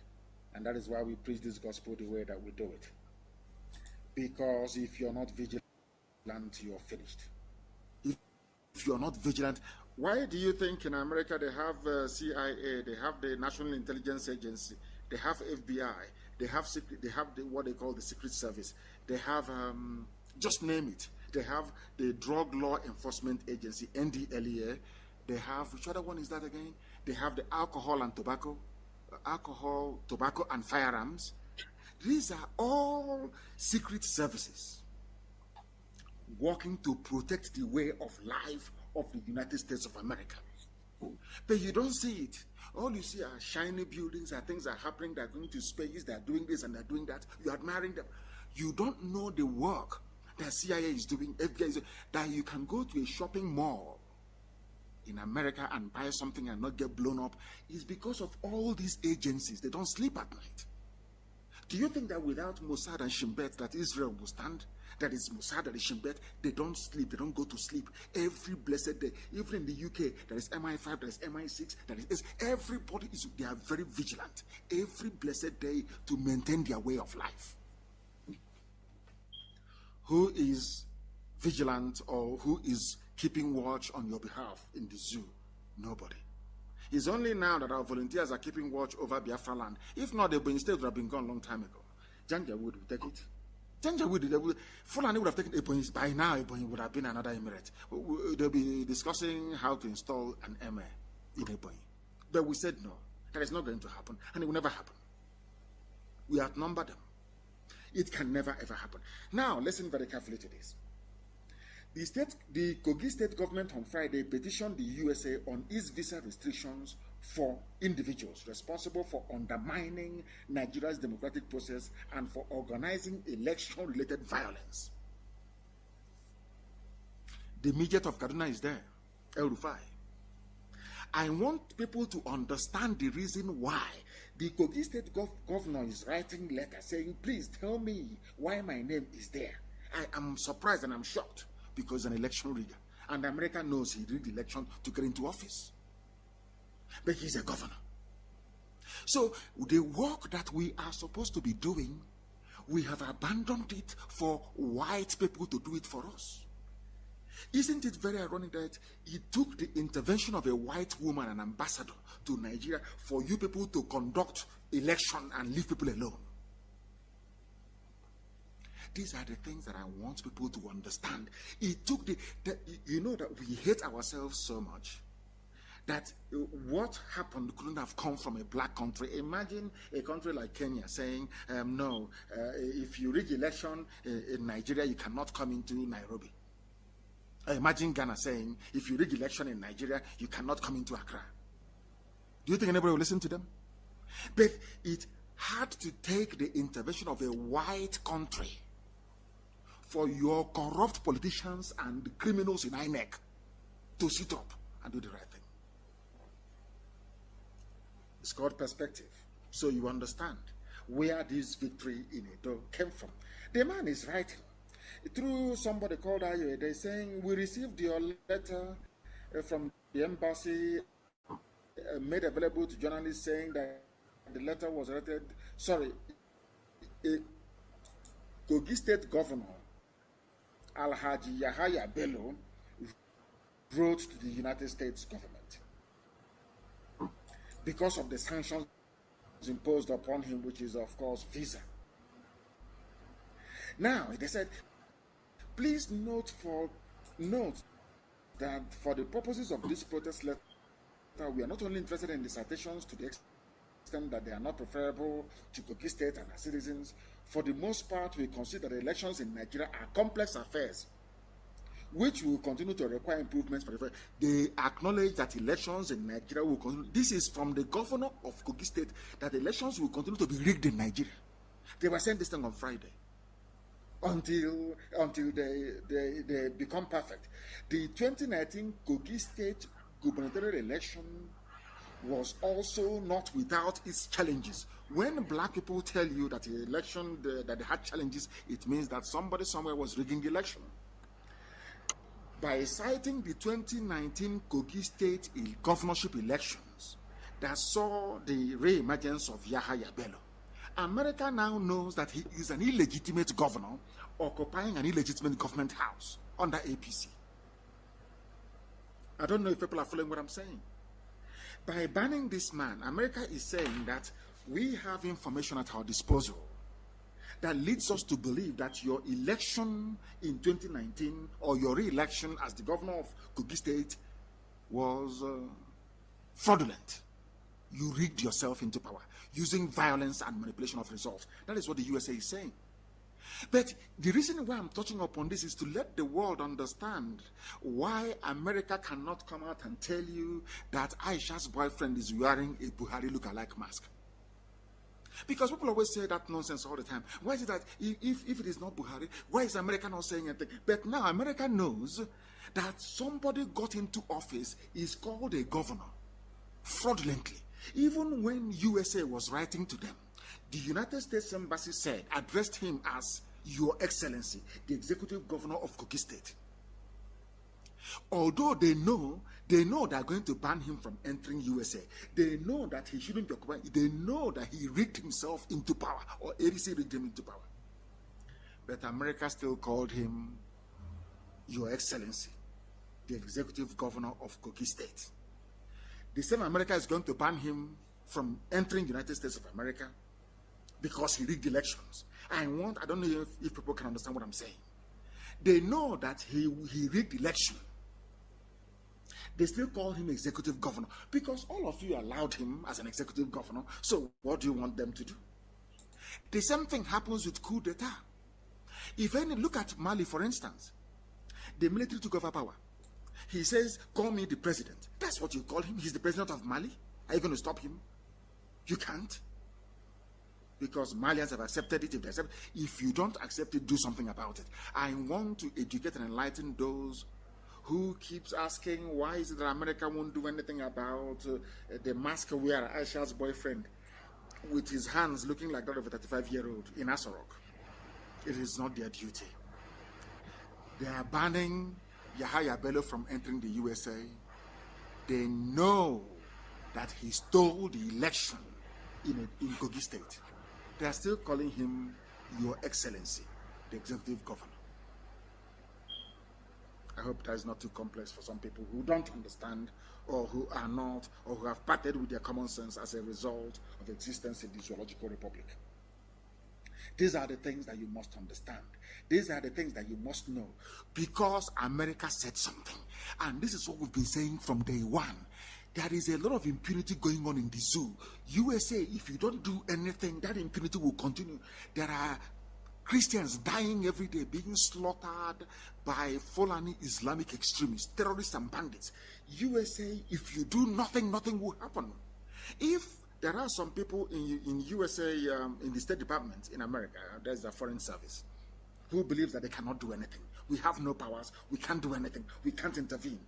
And that is why we preach this gospel the way that we do it. Because if you're not vigilant, you're finished. If you're not vigilant, why do you think in America they have CIA, they have the National Intelligence Agency, they have FBI, they have what they call the Secret Service, they have, just name it, they have the Drug Law Enforcement Agency, NDLEA, they have, which other one is that again? They have the alcohol, tobacco and firearms. These are all secret services working to protect the way of life of the United States of America. But you don't see it. All you see are shiny buildings, and things are happening, they're going to space, they're doing this and they're doing that. You're admiring them. You don't know the work that CIA is doing, FBI is doing, that you can go to a shopping mall in America and buy something and not get blown up. Is because of all these agencies. They don't sleep at night. Do you think that without Mossad and Shin Bet that Israel will stand? That is Mossad and Shin Bet, they don't sleep, they don't go to sleep every blessed day. Even in the UK, there is MI5, there is MI6, there is everybody is, they are very vigilant every blessed day to maintain their way of life. Who is vigilant or who is keeping watch on your behalf in the zoo? Nobody. It's only now that our volunteers are keeping watch over Biafran land. If not, they would have been gone a long time ago. Janja would take it. Janja would, Fulani would have taken Ebonyi. By now, Ebonyi would have been another emirate. They'll be discussing how to install an emir in Ebonyi. But we said no, that is not going to happen, and it will never happen. We outnumber them. It can never ever happen. Now, listen very carefully to this. The Kogi state government on Friday petitioned the USA on its visa restrictions for individuals responsible for undermining Nigeria's democratic process and for organizing election-related violence. The midget of Kaduna is there, El Rufai. I want people to understand the reason why the Kogi state governor is writing letters saying, please tell me why my name is there. I am surprised and I'm shocked. Because an election rigger. And America knows he rigged the election to get into office. But he's a governor. So the work that we are supposed to be doing, we have abandoned it for white people to do it for us. Isn't it very ironic that it took the intervention of a white woman, an ambassador to Nigeria, for you people to conduct election and leave people alone? These are the things that I want people to understand. It took you know that we hate ourselves so much that what happened couldn't have come from a black country. Imagine a country like Kenya saying, no, if you rig election in Nigeria, you cannot come into Nairobi. Imagine Ghana saying, if you rig election in Nigeria, you cannot come into Accra. Do you think anybody will listen to them? But it had to take the intervention of a white country for your corrupt politicians and criminals in INEC to sit up and do the right thing. It's called perspective. So you understand where this victory in Edo came from. The man is writing through somebody called Ayo. They're saying, we received your letter from the embassy made available to journalists saying that the letter was written. Sorry, Kogi State Governor Alhaji Yahaya Bello wrote to the United States government because of the sanctions imposed upon him, which is, of course, visa. Now, they said, please note that for the purposes of this protest letter, we are not only interested in the citations to the extent that they are not preferable to Kogi State and our citizens. For the most part, we consider the elections in Nigeria are complex affairs, which will continue to require improvements for the future. They acknowledge that elections in Nigeria will continue. This is from the governor of Kogi State, that elections will continue to be rigged in Nigeria. They were saying this thing on Friday until they become perfect. The 2019 Kogi State gubernatorial election was also not without its challenges. When black people tell you that the election, that they had challenges, it means that somebody somewhere was rigging the election. By citing the 2019 Kogi State governorship elections that saw the re-emergence of Yahaya Bello, America now knows that he is an illegitimate governor occupying an illegitimate government house under APC. I don't know if people are following what I'm saying. By banning this man, America is saying that we have information at our disposal that leads us to believe that your election in 2019 or your re-election as the governor of Kogi State was fraudulent. You rigged yourself into power using violence and manipulation of results. That is what the USA is saying. But the reason why I'm touching upon this is to let the world understand why America cannot come out and tell you that Aisha's boyfriend is wearing a Buhari look-alike mask. Because people always say that nonsense all the time. Why is it that if it is not Buhari, why is America not saying anything? But now America knows that somebody got into office is called a governor fraudulently. Even when USA was writing to them, the United States Embassy addressed him as Your Excellency, the Executive Governor of Kogi State. Although they know they are going to ban him from entering USA. They know that he shouldn't be occupying. They know that he rigged himself into power, or ADC rigged him into power. But America still called him Your Excellency, the Executive Governor of Kogi State. The same America is going to ban him from entering the United States of America because he rigged elections. I don't know if people can understand what I'm saying. They know that he rigged election. They still call him executive governor because all of you allowed him as an executive governor. So what do you want them to do? The same thing happens with coup d'etat. Look at Mali, for instance. The military took over power. He says, call me the president. That's what you call him. He's the president of Mali. Are you going to stop him? You can't. Because Malians have accepted it. If you don't accept it, do something about it. I want to educate and enlighten those who keeps asking, why is it that America won't do anything about the mask wearer, Aisha's boyfriend, with his hands looking like that of a 35-year-old in Asorok? It is not their duty. They are banning Yahaya Bello from entering the USA. They know that he stole the election in Kogi State. They are still calling him Your Excellency, the Executive Governor. I hope that is not too complex for some people who don't understand, or who are not, or who have parted with their common sense as a result of existence in the zoological republic. These are the things that you must understand. These are the things that you must know. Because America said something. And this is what we've been saying from day one. There is a lot of impunity going on in the zoo. USA, if you don't do anything, that impunity will continue. There are Christians dying every day, being slaughtered by Fulani Islamic extremists, terrorists and bandits. USA, if you do nothing, nothing will happen. If there are some people in USA, in the State Department in America, there's the Foreign Service, who believes that they cannot do anything. We have no powers. We can't do anything. We can't intervene.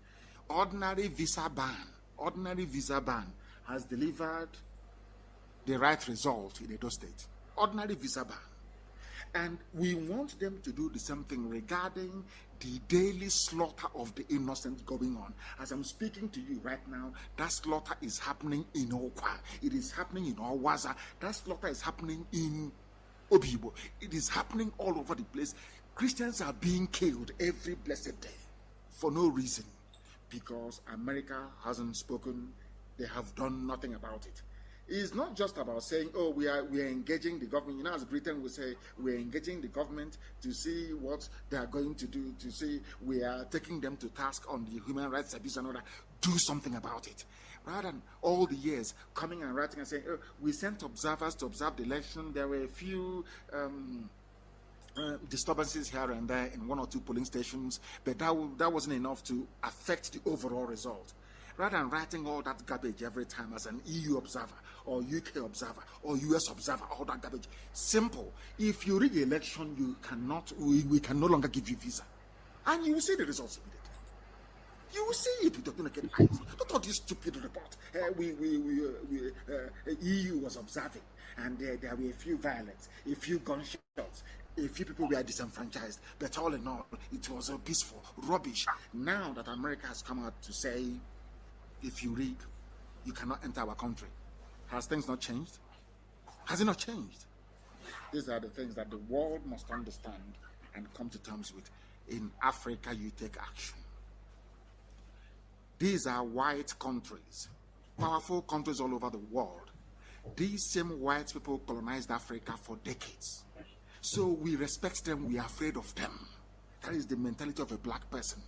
Ordinary visa ban has delivered the right result in Edo State. Ordinary visa ban. And we want them to do the same thing regarding the daily slaughter of the innocent going on. As I'm speaking to you right now, that slaughter is happening in Okwa. It is happening in Owaza. That slaughter is happening in Obibo. It is happening all over the place. Christians are being killed every blessed day for no reason. Because America hasn't spoken. They have done nothing about it. It's not just about saying, oh, we are engaging the government. You know, as Britain would say, we're engaging the government to see what they are going to do, to see we are taking them to task on the human rights abuse and all that. Do something about it. Rather than all the years coming and writing and saying, oh, we sent observers to observe the election. There were a few disturbances here and there in one or two polling stations, but that wasn't enough to affect the overall result. Rather than writing all that garbage every time as an EU observer or UK observer or US observer, all that garbage. Simple. If you rig the election, we can no longer give you visa. And you will see the results immediately. You will see it with your naked eyes. Not all this stupid report. EU was observing, and there were a few violence, a few gunshots, a few people were disenfranchised, but all in all, it was peaceful, rubbish. Now that America has come out to say, if you rig, you cannot enter our country. Has things not changed? Has it not changed? These are the things that the world must understand and come to terms with. In Africa, you take action. These are white countries, powerful countries all over the world. These same white people colonized Africa for decades. So we respect them, we are afraid of them. That is the mentality of a black person.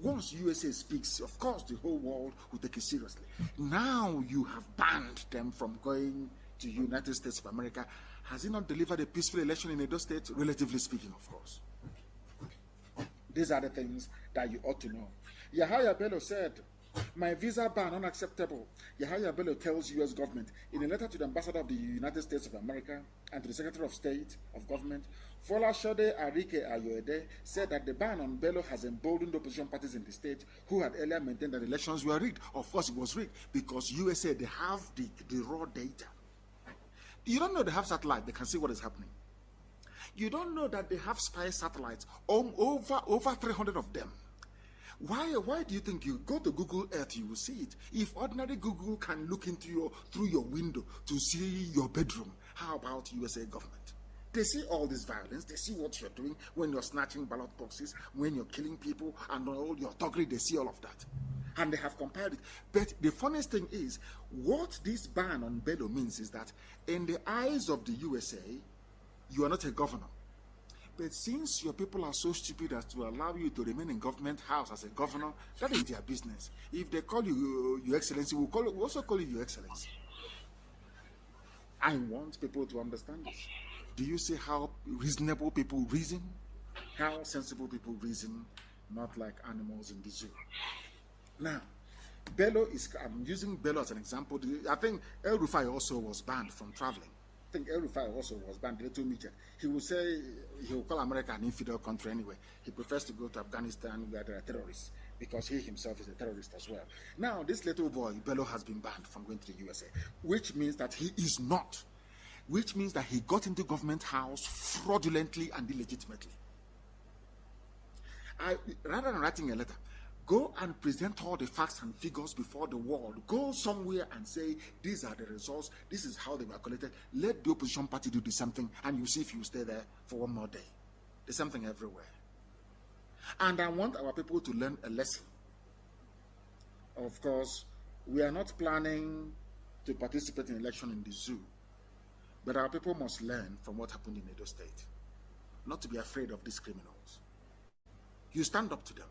Once USA speaks, of course, the whole world will take it seriously. Now you have banned them from going to United States of America. Has it not delivered a peaceful election in Edo State? Relatively speaking, of course. These are the things that you ought to know. Yahaya Bello said, my visa ban unacceptable. Yahaya Bello tells U.S. government in a letter to the ambassador of the United States of America and to the Secretary of State of Government, Folashode Arike Ayoede said that the ban on Bello has emboldened opposition parties in the state who had earlier maintained that elections were rigged. Of course, it was rigged because USA, they have the raw data. You don't know they have satellite. They can see what is happening. You don't know that they have spy satellites, over 300 of them. Why do you think you go to Google Earth, you will see it? If ordinary Google can look into through your window to see your bedroom, how about USA government? They see all this violence. They see what you're doing when you're snatching ballot boxes, when you're killing people, and all your thuggery. They see all of that. And they have compiled it. But the funniest thing is, what this ban on Bello means is that in the eyes of the USA, you are not a governor. But since your people are so stupid as to allow you to remain in government house as a governor, that is their business. If they call you Your Excellency, we'll also call you Your Excellency. I want people to understand this. Do you see how reasonable people reason? How sensible people reason, not like animals in the zoo. Now, Bello I'm using Bello as an example. I think El Rufai also was banned from traveling. I think El Rufai also was banned. They told me that he will say, he will call America an infidel country anyway. He prefers to go to Afghanistan where there are terrorists because he himself is a terrorist as well. Now, this little boy, Bello, has been banned from going to the USA, which means that he is not. Which means that he got into government house fraudulently and illegitimately. Rather than writing a letter, go and present all the facts and figures before the world. Go somewhere and say, these are the results. This is how they were collected. Let the opposition party do the same thing, and you see if you stay there for one more day. There's something everywhere. And I want our people to learn a lesson. Of course, we are not planning to participate in election in the zoo, but our people must learn from what happened in Edo State, not to be afraid of these criminals. You stand up to them.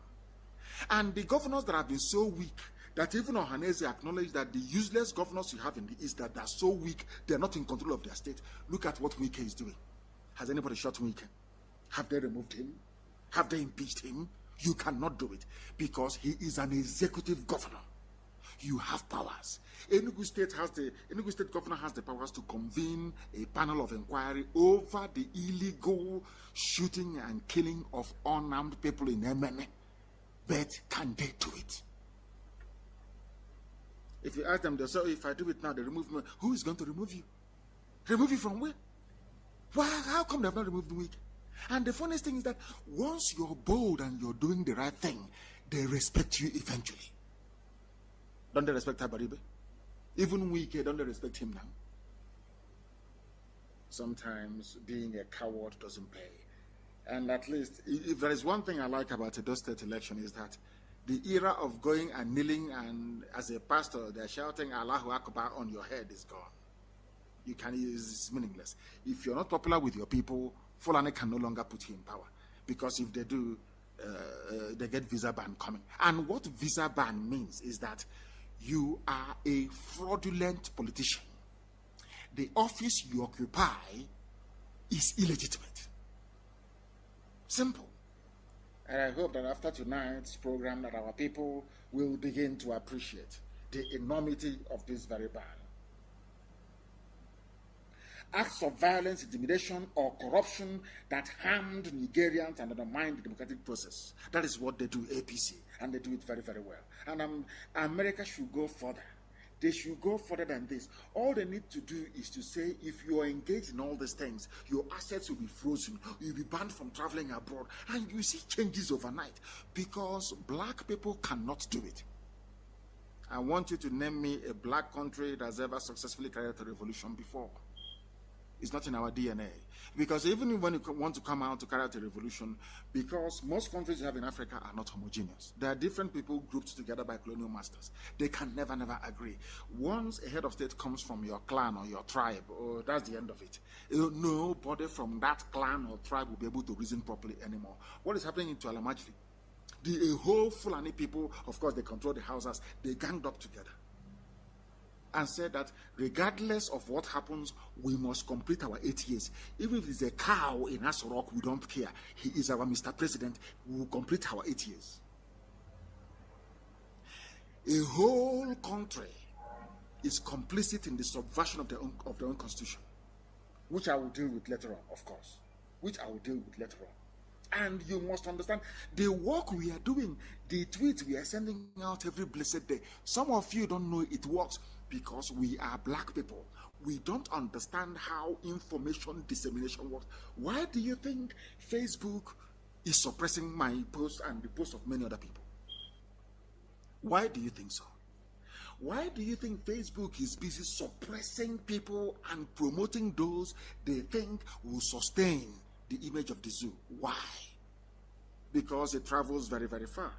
And the governors that have been so weak that even Ohanese acknowledge that the useless governors you have in the East that are so weak, they're not in control of their state. Look at what Wike is doing. Has anybody shot Wike? Have they removed him? Have they impeached him? You cannot do it because he is an executive governor. You have powers. Enugu State governor has the powers to convene a panel of inquiry over the illegal shooting and killing of unarmed people in Emene. But can they do it? If you ask them, they'll say, if I do it now, they remove me. Who is going to remove you? Remove you from where? Why? How come they have not removed the weak? And the funniest thing is that once you're bold and you're doing the right thing, they respect you eventually. Don't they respect Habaribe? Even Wike, don't they respect him now? Sometimes being a coward doesn't pay. And at least, if there is one thing I like about Edo State election is that the era of going and kneeling and as a pastor, they're shouting Allahu Akbar on your head is gone. You can it's meaningless. If you're not popular with your people, Fulani can no longer put you in power. Because if they do, they get visa ban coming. And what visa ban means is that you are a fraudulent politician. The office you occupy is illegitimate. Simple. And I hope that after tonight's program that our people will begin to appreciate the enormity of this very ban. Acts of violence, intimidation, or corruption that harmed Nigerians and undermined the democratic process. That is what they do, APC, and they do it very, very well. And America should go further. They should go further than this. All they need to do is to say, if you are engaged in all these things, your assets will be frozen, you'll be banned from traveling abroad, and you see changes overnight, because black people cannot do it. I want you to name me a black country that's ever successfully carried out a revolution before. It's not in our DNA. Because even when you want to come out to carry out a revolution, because most countries you have in Africa are not homogeneous. There are different people grouped together by colonial masters. They can never agree. Once a head of state comes from your clan or your tribe, oh, that's the end of it. Nobody from that clan or tribe will be able to reason properly anymore. What is happening in Tualamajri? The whole Fulani people, of course, they control the houses. They ganged up together and said that regardless of what happens, we must complete our 8 years. Even if it's a cow in Asorok, we don't care. He is our Mr. President. We will complete our 8 years. A whole country is complicit in the subversion of their own constitution, which I will deal with later on, of course. Which I will deal with later on. And you must understand the work we are doing, the tweets we are sending out every blessed day. Some of you don't know it works because we are black people. We don't understand how information dissemination works. Why do you think Facebook is suppressing my post and the post of many other people? Why do you think so? Why do you think Facebook is busy suppressing people and promoting those they think will sustain the image of the zoo? Why? Because it travels very, very far.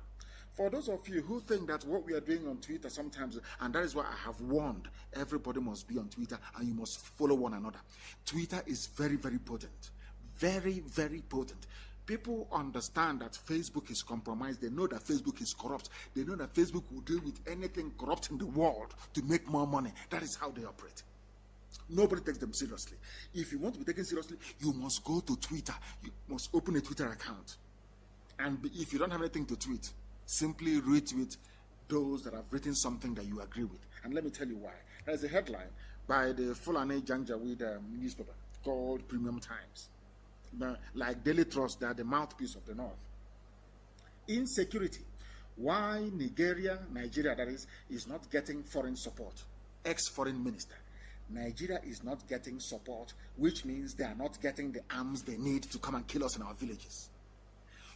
For those of you who think that what we are doing on Twitter sometimes, and that is why I have warned, everybody must be on Twitter and you must follow one another. Twitter is very, very potent. Very, very potent. People understand that Facebook is compromised. They know that Facebook is corrupt. They know that Facebook will deal with anything corrupt in the world to make more money. That is how they operate. Nobody takes them seriously. If you want to be taken seriously, you must go to Twitter. You must open a Twitter account. And if you don't have anything to tweet, simply retweet those that have written something that you agree with. And let me tell you why. There's a headline by the Fulani Janjaweed newspaper called Premium Times. Like Daily Trust, they are the mouthpiece of the North. Insecurity. Why Nigeria that is not getting foreign support. Ex-foreign minister. Nigeria is not getting support, which means they are not getting the arms they need to come and kill us in our villages.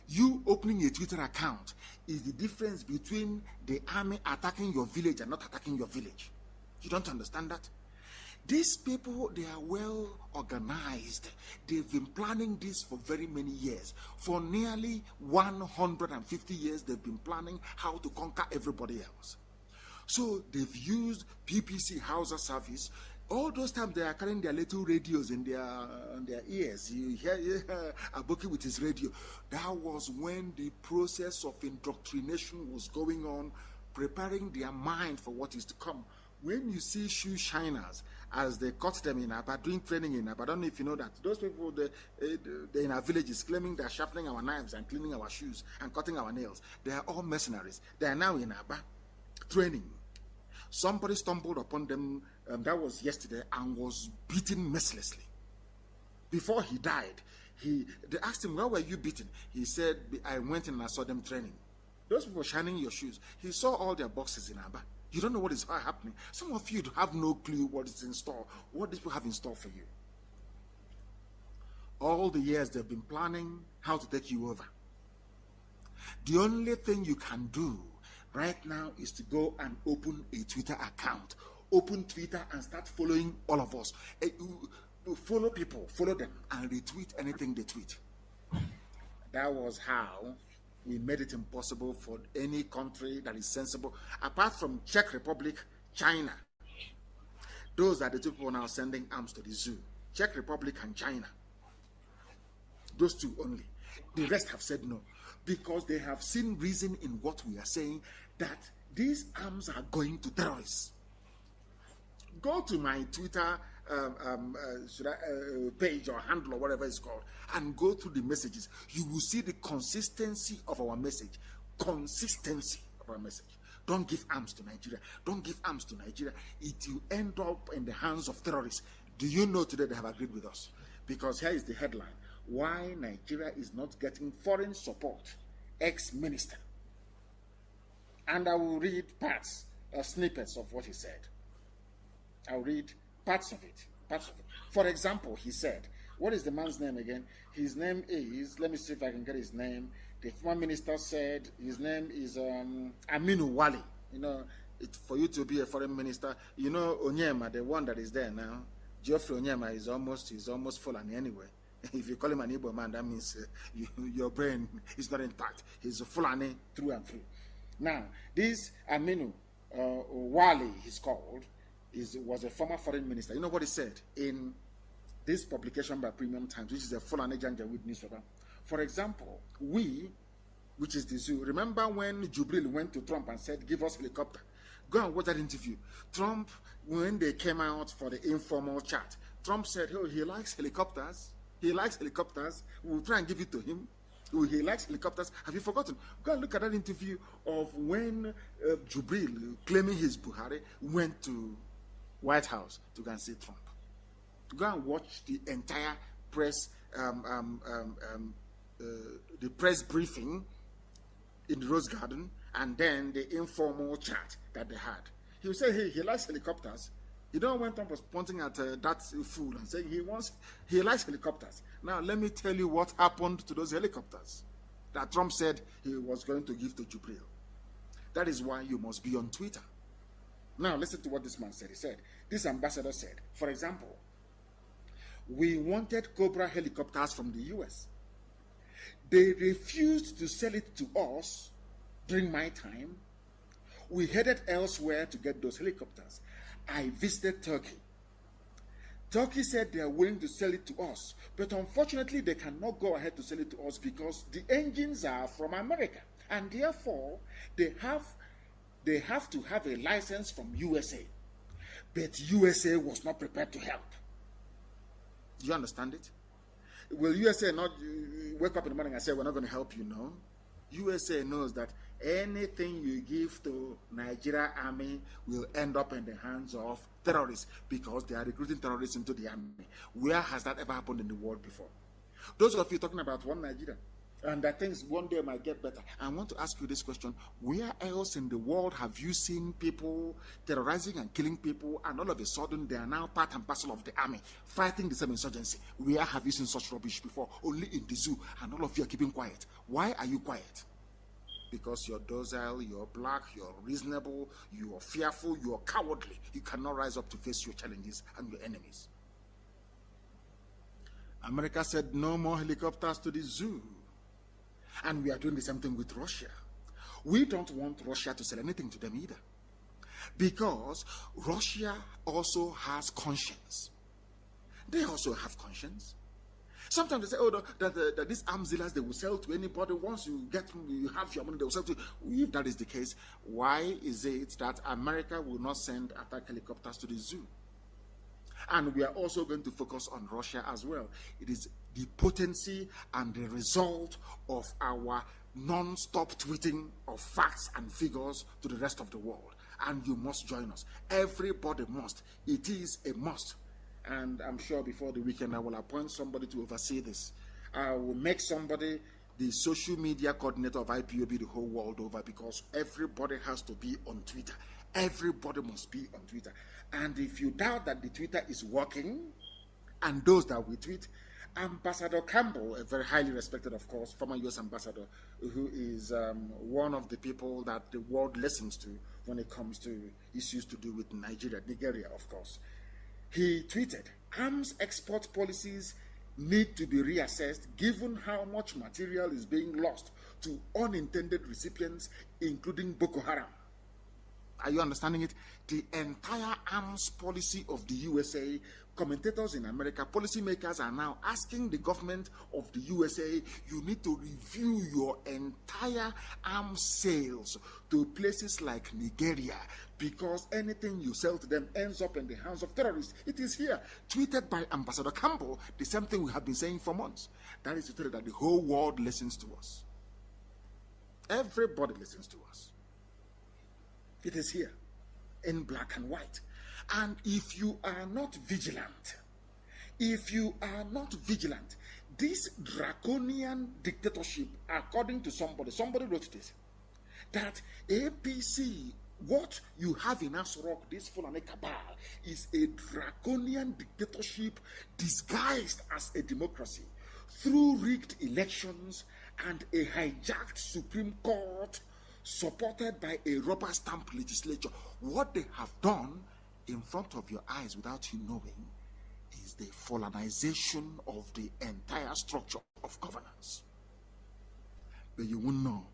You opening a Twitter account is the difference between the army attacking your village and not attacking your village. You don't understand that? These people, they are well organized. They've been planning this for very many years. For nearly 150 years, they've been planning how to conquer everybody else. So they've used PPC Hausa service. All those times they are carrying their little radios in their ears. You hear Aboki with his radio. That was when the process of indoctrination was going on, preparing their mind for what is to come. When you see shoe shiners, as they caught them in Aba, doing training in Aba, I don't know if you know that. Those people they in our villages claiming they're sharpening our knives and cleaning our shoes and cutting our nails. They are all mercenaries. They are now in Aba, training. Somebody stumbled upon them, that was yesterday, and was beaten mercilessly. Before he died, they asked him, where were you beaten? He said, I went and I saw them training. Those people shining your shoes. He saw all their boxes in Aba. You don't know what is happening. Some of you have no clue what is in store, what these people have in store for you. All the years they've been planning how to take you over. The only thing you can do right now is to go and open a Twitter account. Open Twitter and start following all of us. Follow people, follow them, and retweet anything they tweet. That was how we made it impossible for any country that is sensible, apart from Czech Republic, China. Those are the two people now sending arms to the zoo. Czech Republic and China. Those two only. The rest have said no, because they have seen reason in what we are saying, that these arms are going to terrorists. Go to my Twitter page or handle or whatever it's called, and go through the messages. You will see the consistency of our message. Consistency of our message. Don't give arms to Nigeria. Don't give arms to Nigeria. It will end up in the hands of terrorists. Do you know today they have agreed with us? Because here is the headline. Why Nigeria is not getting foreign support. Ex-minister. And I will read parts, snippets of what he said. I'll read parts of it. For example, he said, what is the man's name again? His name is, let me see if I can get his name. The former minister said his name is Aminu Wali. You know, for you to be a foreign minister, you know Onyema, the one that is there now. Geoffrey Onyema is almost Fulani anyway. If you call him an Igbo man, that means your brain is not intact. He's a Fulani through and through. Now, this Aminu Wali, he's called, was a former foreign minister. You know what he said in this publication by Premium Times, which is a Fulani Janjaweed newspaper? For example, we which is the zoo. Remember when Jubril went to Trump and said, give us helicopter? Go and watch that interview. Trump, when they came out for the informal chat, Trump said, oh, he likes helicopters. He likes helicopters. We'll try and give it to him. Oh, he likes helicopters. Have you forgotten? Go and look at that interview of when Jubril, claiming his Buhari, went to White House to go and see Trump. Go and watch the entire press, the press briefing in the Rose Garden, and then the informal chat that they had. He would say, hey, he likes helicopters. You know when Trump was pointing at that fool and saying he likes helicopters. Now let me tell you what happened to those helicopters that Trump said he was going to give to Jubril. That is why you must be on Twitter. Now listen to what this man said. He said, this ambassador said, for example, we wanted Cobra helicopters from the US. They refused to sell it to us during my time. We headed elsewhere to get those helicopters. I visited Turkey. Turkey said they are willing to sell it to us, but unfortunately they cannot go ahead to sell it to us because the engines are from America, and therefore they have to have a license from USA. But USA was not prepared to help. Do you understand it? Will USA not wake up in the morning and say, we're not going to help you? No. USA knows that anything you give to Nigeria army will end up in the hands of terrorists because they are recruiting terrorists into the army. Where has that ever happened in the world before? Those of you talking about one Nigeria and that things one day might get better. I want to ask you this question. Where else in the world have you seen people terrorizing and killing people, and all of a sudden they are now part and parcel of the army fighting the same insurgency? Where have you seen such rubbish before? Only in the zoo, and all of you are keeping quiet. Why are you quiet? Because you're docile, you're black, you're reasonable, you're fearful, you're cowardly. You cannot rise up to face your challenges and your enemies. America said no more helicopters to the zoo. And we are doing the same thing with Russia. We don't want Russia to sell anything to them either. Because Russia also has conscience. They also have conscience. Sometimes they say, oh, that these arms dealers, they will sell to anybody. Once you have your money, they will sell to you. If that is the case, why is it that America will not send attack helicopters to the zoo? And we are also going to focus on Russia as well. It is the potency and the result of our non-stop tweeting of facts and figures to the rest of the world. And you must join us. Everybody must. It is a must. And I'm sure before the weekend I will appoint somebody to oversee this. I will make somebody the social media coordinator of IPOB the whole world over, because everybody has to be on Twitter. Everybody must be on Twitter. And if you doubt that the Twitter is working, and those that we tweet, Ambassador Campbell, a very highly respected, of course, former U.S. ambassador, who is one of the people that the world listens to when it comes to issues to do with Nigeria, of course. He tweeted, arms export policies need to be reassessed given how much material is being lost to unintended recipients, including Boko Haram. Are you understanding it? The entire arms policy of the USA, commentators in America, policymakers are now asking the government of the USA, you need to review your entire arms sales to places like Nigeria, because anything you sell to them ends up in the hands of terrorists. It is here, tweeted by Ambassador Campbell, the same thing we have been saying for months. That is to tell you that the whole world listens to us. Everybody listens to us. It is here, in black and white. And if you are not vigilant, this draconian dictatorship, according to somebody wrote this, that APC, what you have in Asorok, this Fulani cabal, is a draconian dictatorship disguised as a democracy through rigged elections and a hijacked Supreme Court supported by a rubber stamp legislature. What they have done in front of your eyes without you knowing is the Fulanization of the entire structure of governance. But you won't know.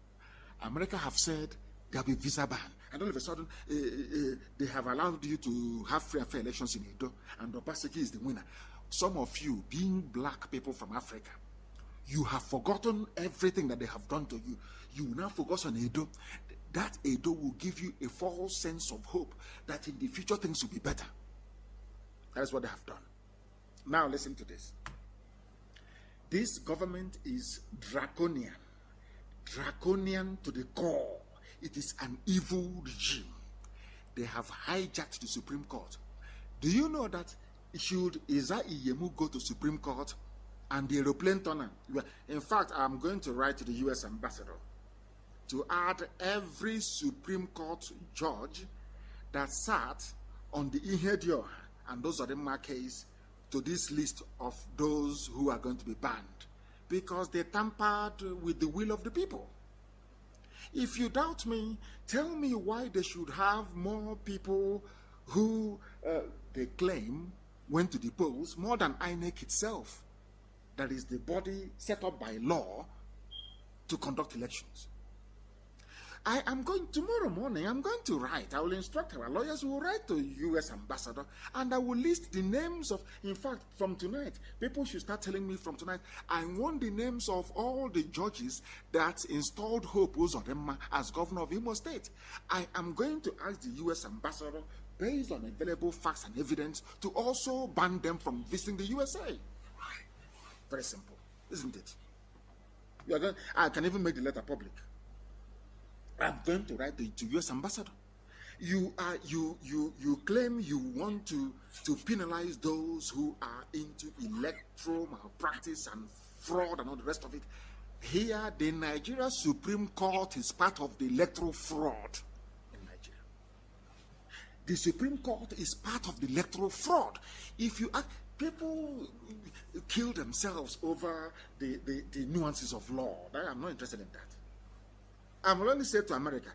America have said there'll be visa ban, and all of a sudden they have allowed you to have free and fair elections in Edo, and Obaseki is the winner. Some of you, being black people from Africa, You have forgotten everything that they have done to you. You will now focus on Edo. That Edo will give you a false sense of hope that in the future things will be better. That's what they have done. Now listen to this. This government is draconian. Draconian to the core. It is an evil regime. They have hijacked the Supreme Court. Do you know that should Iza Iyemu go to Supreme Court and the aeroplane turner? In fact, I'm going to write to the U.S. ambassador to add every Supreme Court judge that sat on the Ihedio and those Odemma case to this list of those who are going to be banned because they tampered with the will of the people. If you doubt me, tell me why they should have more people who they claim went to the polls, more than INEC itself, that is the body set up by law to conduct elections. I am going, tomorrow morning, I'm going to write. I will instruct our lawyers, will write to U.S. ambassador, and I will list the names of, in fact, from tonight, people should start telling me from tonight, I want the names of all the judges that installed Hope Uzodinma as governor of Imo State. I am going to ask the U.S. ambassador, based on available facts and evidence, to also ban them from visiting the USA. Very simple, isn't it? I can even make the letter public. I'm going to write to U.S. ambassador. You claim you want to penalize those who are into electoral malpractice and fraud and all the rest of it. Here, the Nigeria Supreme Court is part of the electoral fraud in Nigeria. The Supreme Court is part of the electoral fraud. If you ask, people kill themselves over the nuances of law. I'm not interested in that. I'm only say to America,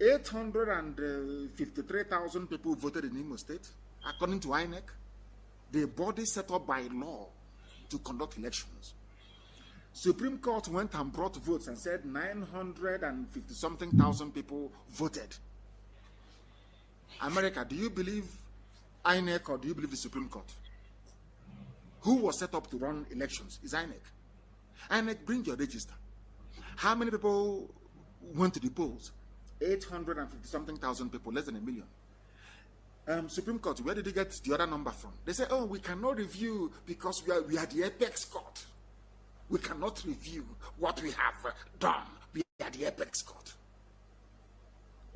853,000 people voted in Imo State, according to INEC, the body set up by law to conduct elections. Supreme Court went and brought votes and said 950-something thousand people voted. America, do you believe INEC or do you believe the Supreme Court? Who was set up to run elections? Is INEC. INEC, bring your register. How many people went to the polls? 850-something thousand people, less than a million. Supreme Court, where did you get the other number from? They say, oh, we cannot review because we are the apex court. We cannot review what we have done. We are the apex court.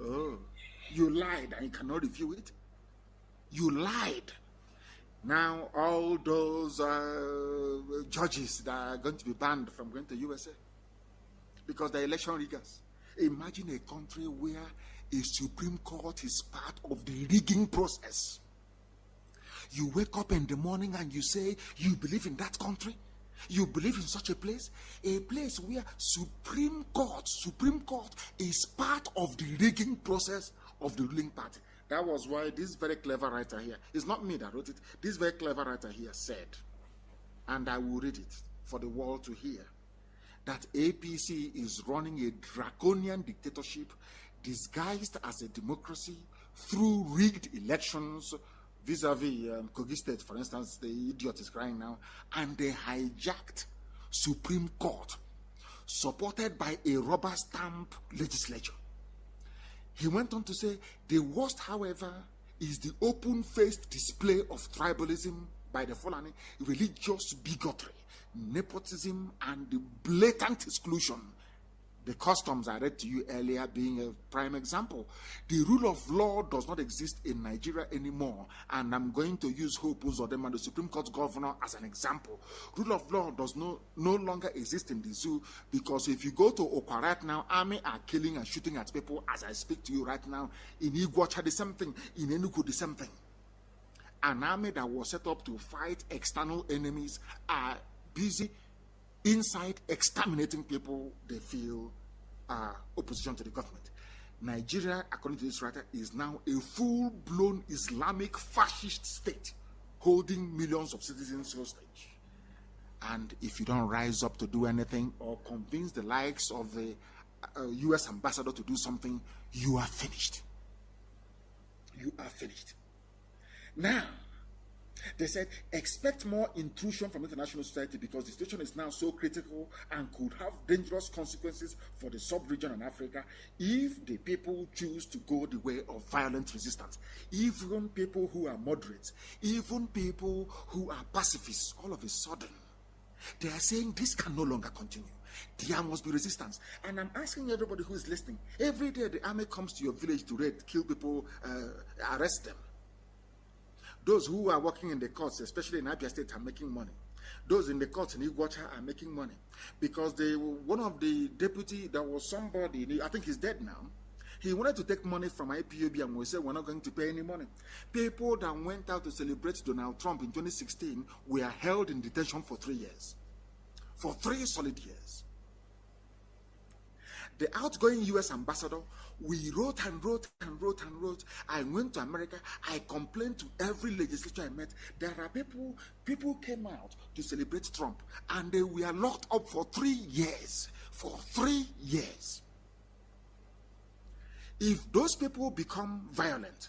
Oh, you lied and you cannot review it? You lied. Now all those judges that are going to be banned from going to USA because the election riggers. Imagine a country where a Supreme Court is part of the rigging process. You wake up in the morning and you say, you believe in that country? You believe in such a place where Supreme Court is part of the rigging process of the ruling party. That was why this very clever writer here, it's not me that wrote it, this very clever writer here said, and I will read it for the world to hear, that APC is running a draconian dictatorship disguised as a democracy through rigged elections vis-a-vis Kogi State, for instance. The idiot is crying now. And they hijacked Supreme Court, supported by a rubber stamp legislature. He went on to say, the worst, however, is the open-faced display of tribalism by the Fulani, religious bigotry, nepotism, and the blatant exclusion. The customs I read to you earlier being a prime example. The rule of law does not exist in Nigeria anymore, and I'm going to use Hope Uzodinma, the Supreme Court governor, as an example. Rule of law does no longer exist in the zoo, because if you go to Okwa right now, army are killing and shooting at people as I speak to you right now. In Iguacha, the same thing. In Enugu, the same thing. An army that was set up to fight external enemies are busy inside exterminating people they feel are opposition to the government. Nigeria, according to this writer, is now a full-blown Islamic fascist state holding millions of citizens hostage. And if you don't rise up to do anything or convince the likes of the U.S. ambassador to do something, you are finished. You are finished. Now, They said, expect more intrusion from international society because the situation is now so critical and could have dangerous consequences for the sub-region and Africa if the people choose to go the way of violent resistance. Even people who are moderates, even people who are pacifists, all of a sudden, they are saying this can no longer continue. There must be resistance. And I'm asking everybody who is listening, every day the army comes to your village to raid, kill people, arrest them. Those who are working in the courts, especially in Abia State, are making money. Those in the courts in Iguacha are making money. Because one of the deputy, there was somebody, I think he's dead now, he wanted to take money from IPOB and we said we're not going to pay any money. People that went out to celebrate Donald Trump in 2016 were held in detention for 3 years. For 3 solid years. The outgoing US ambassador, we wrote and wrote and wrote and wrote. I went to America. I complained to every legislature I met. There are people came out to celebrate Trump and they were locked up for 3 years. For 3 years. If those people become violent,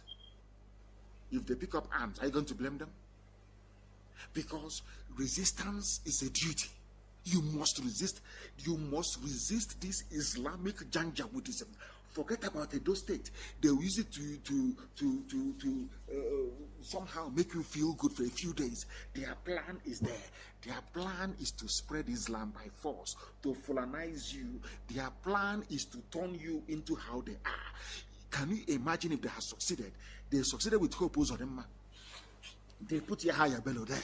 if they pick up arms, are you going to blame them? Because resistance is a duty. You must resist. You must resist this Islamic janjaweedism. Forget about Edo State. They will use it to somehow make you feel good for a few days. Their plan is there. Their plan is to spread Islam by force, to Fulanize you. Their plan is to turn you into how they are. Can you imagine if they have succeeded? They succeeded with Hope Uzodinma. They put Yahya Bello there.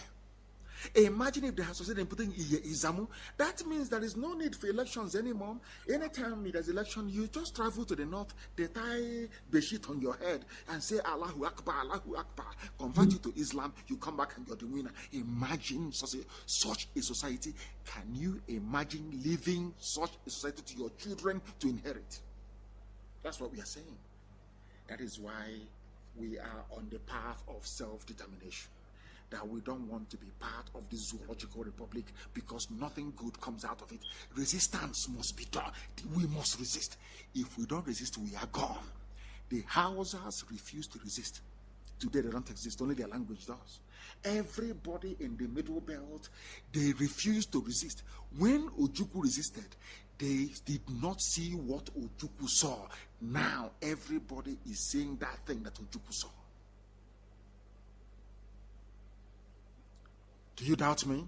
Imagine if they have succeeded in putting Izamu. That means there is no need for elections anymore. Anytime there's election, you just travel to the north, they tie bedsheet on your head and say Allahu Akbar, Allahu Akbar. Convert you to Islam, you come back and you're the winner. Imagine such a society. Can you imagine leaving such a society to your children to inherit? That's what we are saying. That is why we are on the path of self-determination. That we don't want to be part of the zoological republic because nothing good comes out of it. Resistance must be done. We must resist. If we don't resist, we are gone. The Hausas refuse to resist. Today they don't exist, only their language does. Everybody in the middle belt, they refuse to resist. When Ojukwu resisted, they did not see what Ojukwu saw. Now everybody is seeing that thing that Ojukwu saw. Do you doubt me?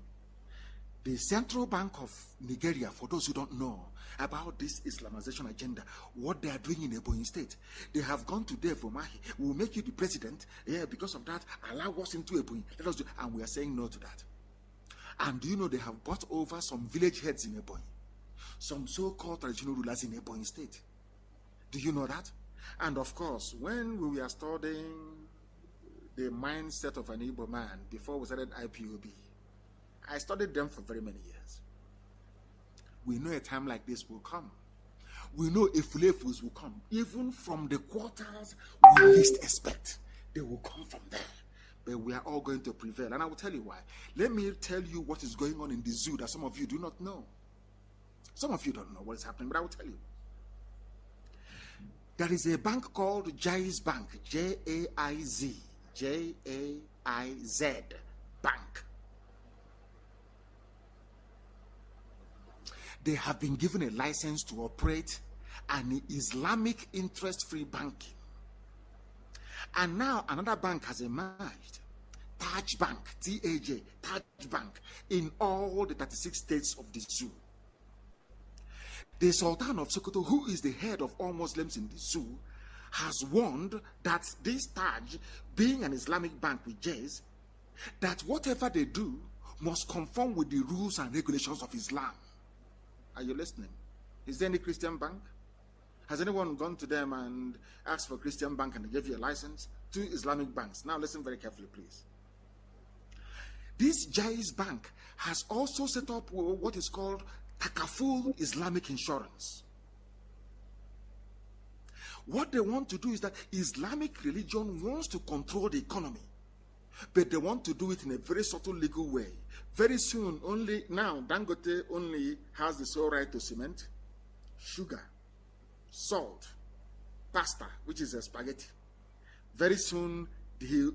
The Central Bank of Nigeria, for those who don't know about this Islamization agenda, what they are doing in Ebonyi State, they have gone to Dave Omahi. We will make you the president. Yeah, because of that, allow us into Ebonyi. Let us do, and we are saying no to that. And do you know they have bought over some village heads in Ebonyi? Some so-called traditional rulers in Ebonyi State. Do you know that? And of course, when we were studying the mindset of an Igbo man before we started IPOB, I studied them for very many years. We know a time like this will come. We know Efulefus will come. Even from the quarters we least expect, they will come from there. But we are all going to prevail. And I will tell you why. Let me tell you what is going on in the zoo that some of you do not know. Some of you don't know what is happening, but I will tell you. There is a bank called Jaiz Bank, J-A-I-Z, J-A-I-Z Bank. They have been given a license to operate an Islamic interest-free banking. And now another bank has emerged, Taj Bank, T-A-J, Taj Bank, in all the 36 states of the zoo. The Sultan of Sokoto, who is the head of all Muslims in the zoo, has warned that this Taj, being an Islamic bank with J's, that whatever they do must conform with the rules and regulations of Islam. Are you listening? Is there any Christian bank? Has anyone gone to them and asked for a Christian bank and they gave you a license? 2 Islamic banks. Now listen very carefully, please. This Jaiz Bank has also set up what is called Takaful Islamic Insurance. What they want to do is that Islamic religion wants to control the economy, but they want to do it in a very subtle legal way. Very soon, only now, Dangote only has the sole right to cement, sugar, salt, pasta, which is a spaghetti. Very soon,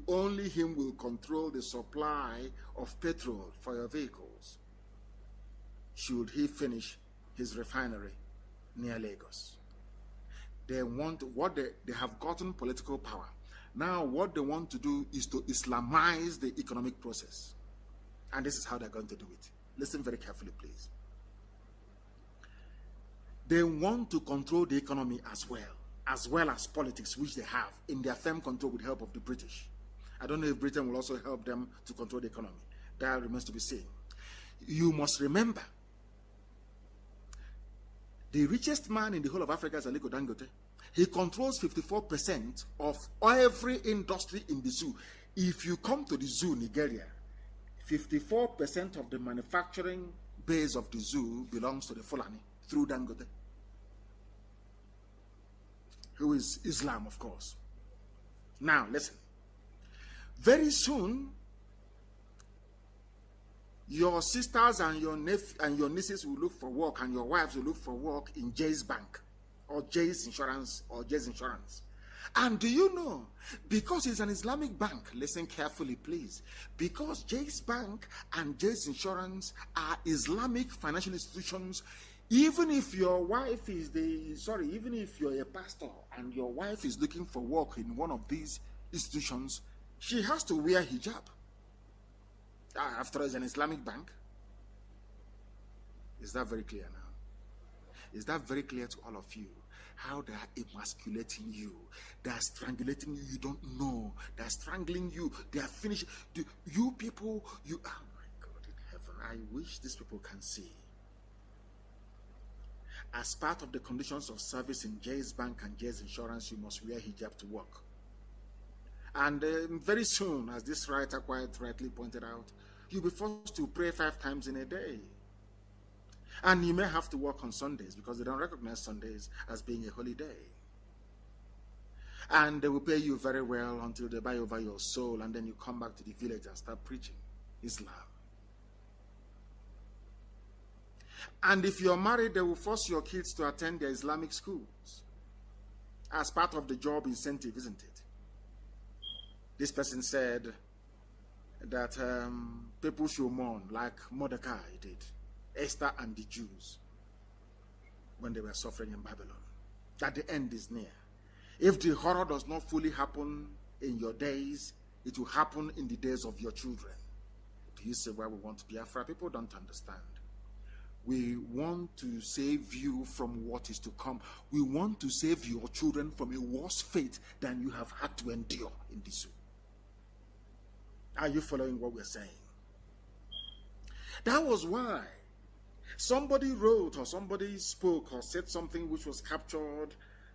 only him will control the supply of petrol for your vehicles, should he finish his refinery near Lagos. They want they have gotten political power. Now what they want to do is to Islamize the economic process. And this is how they're going to do it. Listen very carefully, please. They want to control the economy as well as politics, which they have in their firm control with the help of the British. I don't know if Britain will also help them to control the economy. That remains to be seen. You must remember, the richest man in the whole of Africa is Aliko Dangote. He controls 54% of every industry in the zoo. If you come to the zoo, Nigeria, 54% of the manufacturing base of the zoo belongs to the Fulani through Dangote, who is Islam, of course. Now, listen. Very soon, your sisters and your nieces will look for work, and your wives will look for work in Jay's Bank or Jay's Insurance or Jay's Insurance. And do you know, because it's an Islamic bank, listen carefully, please, because Jay's Bank and Jay's Insurance are Islamic financial institutions, even if your wife is even if you're a pastor and your wife is looking for work in one of these institutions, she has to wear hijab. After all, it's an Islamic bank. Is that very clear now? Is that very clear to all of you? How they are emasculating you. They are strangulating you. You don't know. They are strangling you. They are finishing. You people, oh my God in heaven. I wish these people can see. As part of the conditions of service in Jay's Bank and Jay's Insurance, you must wear hijab to work. And very soon, as this writer quite rightly pointed out, you'll be forced to pray 5 times in a day. And you may have to work on Sundays because they don't recognize Sundays as being a holy day. And they will pay you very well until they buy over your soul, and then you come back to the village and start preaching Islam. And if you're married, they will force your kids to attend their Islamic schools as part of the job incentive, isn't it? This person said that people should mourn like Mordecai did, Esther and the Jews, when they were suffering in Babylon. That the end is near. If the horror does not fully happen in your days, it will happen in the days of your children. Do you say why we want Biafra? People don't understand. We want to save you from what is to come. We want to save your children from a worse fate than you have had to endure in this zoo. Are you following what we're saying? That was why somebody wrote or somebody spoke or said something which was captured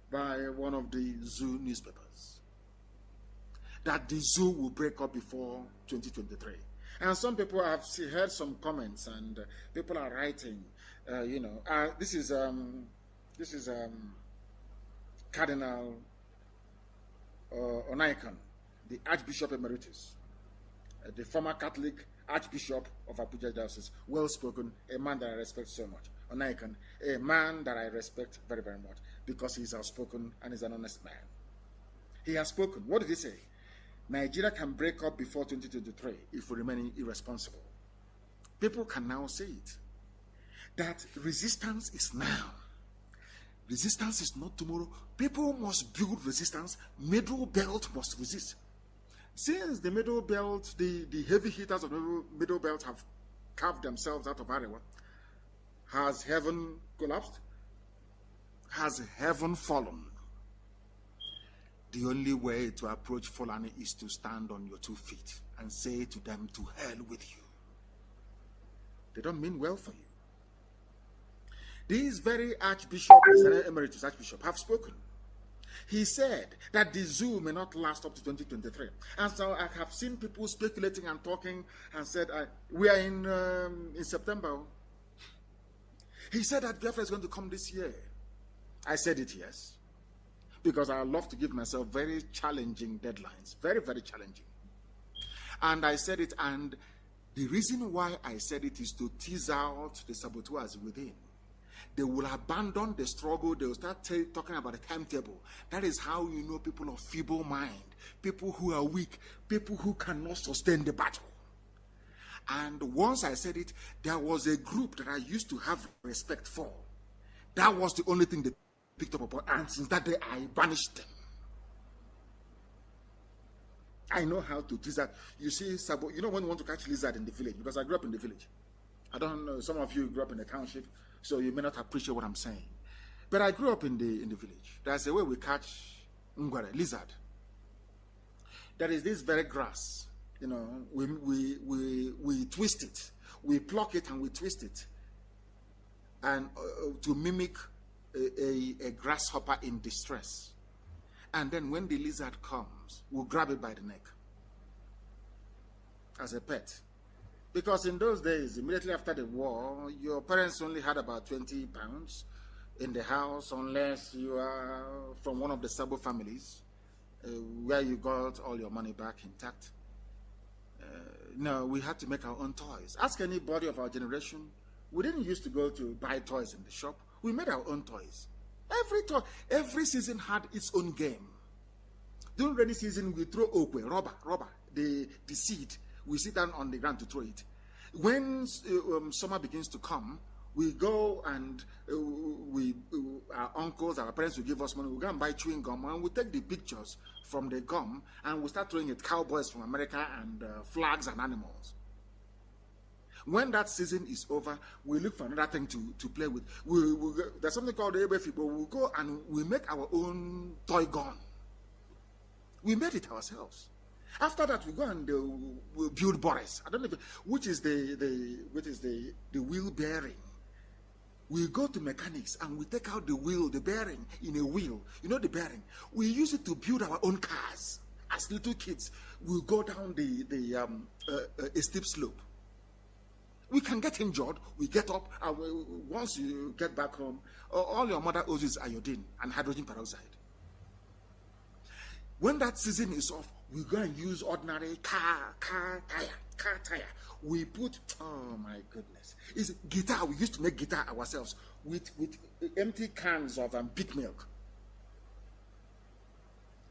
by one of the zoo newspapers, that the zoo will break up before 2023. And some people have heard some comments, and people are writing, this is Cardinal Onaikan, the Archbishop Emeritus, the former Catholic Archbishop of Abuja Diocese, well spoken, a man that I respect so much. Onaikan, a man that I respect very, very much because he's outspoken and is an honest man. He has spoken. What did he say? Nigeria can break up before 2023 if we remain irresponsible. People can now say it. That resistance is now. Resistance is not tomorrow. People must build resistance. Middle belt must resist. Since the middle belt, the heavy hitters of the middle belt have carved themselves out of Arewa, has heaven collapsed? Has heaven fallen? The only way to approach Fulani is to stand on your 2 feet and say to them, to hell with you. They don't mean well for you. This very Archbishop, Emeritus Archbishop, have spoken. He said that the zoo may not last up to 2023. And so I have seen people speculating and talking and said, we are in September. He said that Biafra is going to come this year. I said it, yes. Because I love to give myself very challenging deadlines. Very, very challenging. And I said it, and the reason why I said it is to tease out the saboteurs within. They will abandon the struggle. They will start talking about a timetable. That is how you know people of feeble mind, people who are weak, people who cannot sustain the battle. And once I said it, there was a group that I used to have respect for. That was the only thing they picked up upon. And since that day, I banished them. I know how to do that. You see, Sabo, you know when you want to catch lizard in the village, because I grew up in the village. I don't know, some of you grew up in the township, so you may not appreciate what I'm saying. But I grew up in the village. There's a way we catch ngwere, lizard. There is this very grass, you know, we twist it. We pluck it and we twist it. And to mimic a grasshopper in distress. And then when the lizard comes, we'll grab it by the neck as a pet. Because in those days, immediately after the war, your parents only had about 20 pounds in the house, unless you are from one of the Sabo families, where you got all your money back intact. No, we had to make our own toys. Ask anybody of our generation. We didn't used to go to buy toys in the shop. We made our own toys. Every season had its own game. During rainy season, we throw okwe, rubber, the seed. We sit down on the ground to throw it. When summer begins to come, we go and our uncles, our parents will give us money. We go and buy chewing gum and we take the pictures from the gum and we start throwing at cowboys from America and flags and animals. When that season is over, we look for another thing to play with. There's something called the Ebefibo. We'll go and we make our own toy gun. We made it ourselves. After that, we go and we'll build Boris. I don't know which is the wheel bearing. We go to mechanics and we take out the wheel, the bearing in a wheel. You know the bearing. We use it to build our own cars. As little kids, we go down a steep slope. We can get injured. We get up, and once you get back home, all your mother owes is iodine and hydrogen peroxide. When that season is off, we go and use ordinary car tire. We put, oh my goodness, it's guitar. We used to make guitar ourselves with empty cans of pig milk.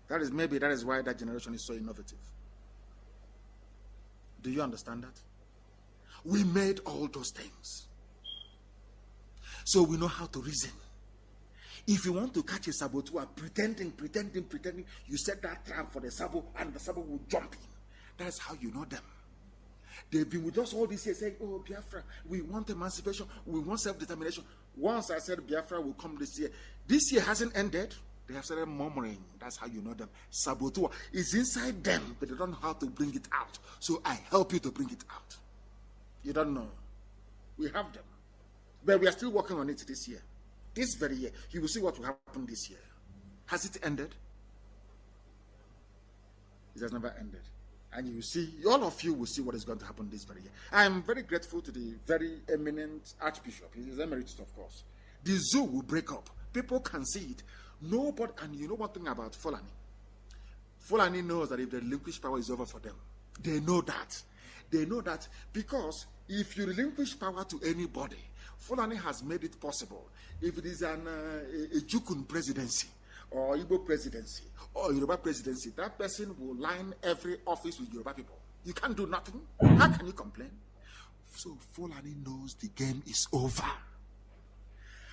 That is why that generation is so innovative. Do you understand that? We made all those things. So we know how to reason. If you want to catch a saboteur, pretending, you set that trap for the sabo and the sabo will jump in. That's how you know them. They've been with us all these years saying, oh, Biafra, we want emancipation, we want self-determination. Once I said Biafra will come this year. This year hasn't ended. They have started murmuring. That's how you know them. Saboteur is inside them, but they don't know how to bring it out. So I help you to bring it out. You don't know. We have them. But we are still working on it this year. This very year. You will see what will happen this year. Has it ended? It has never ended. And you will see, all of you will see what is going to happen this very year. I am very grateful to the very eminent Archbishop. He is emeritus, of course. The zoo will break up. People can see it. Nobody, and you know one thing about Fulani. Fulani knows that if the relinquished power is over for them, they know that. They know that because if you relinquish power to anybody, Fulani has made it possible. If it is a Jukun presidency, or Igbo presidency, or Yoruba presidency, that person will line every office with Yoruba people. You can't do nothing. How can you complain? So Fulani knows the game is over.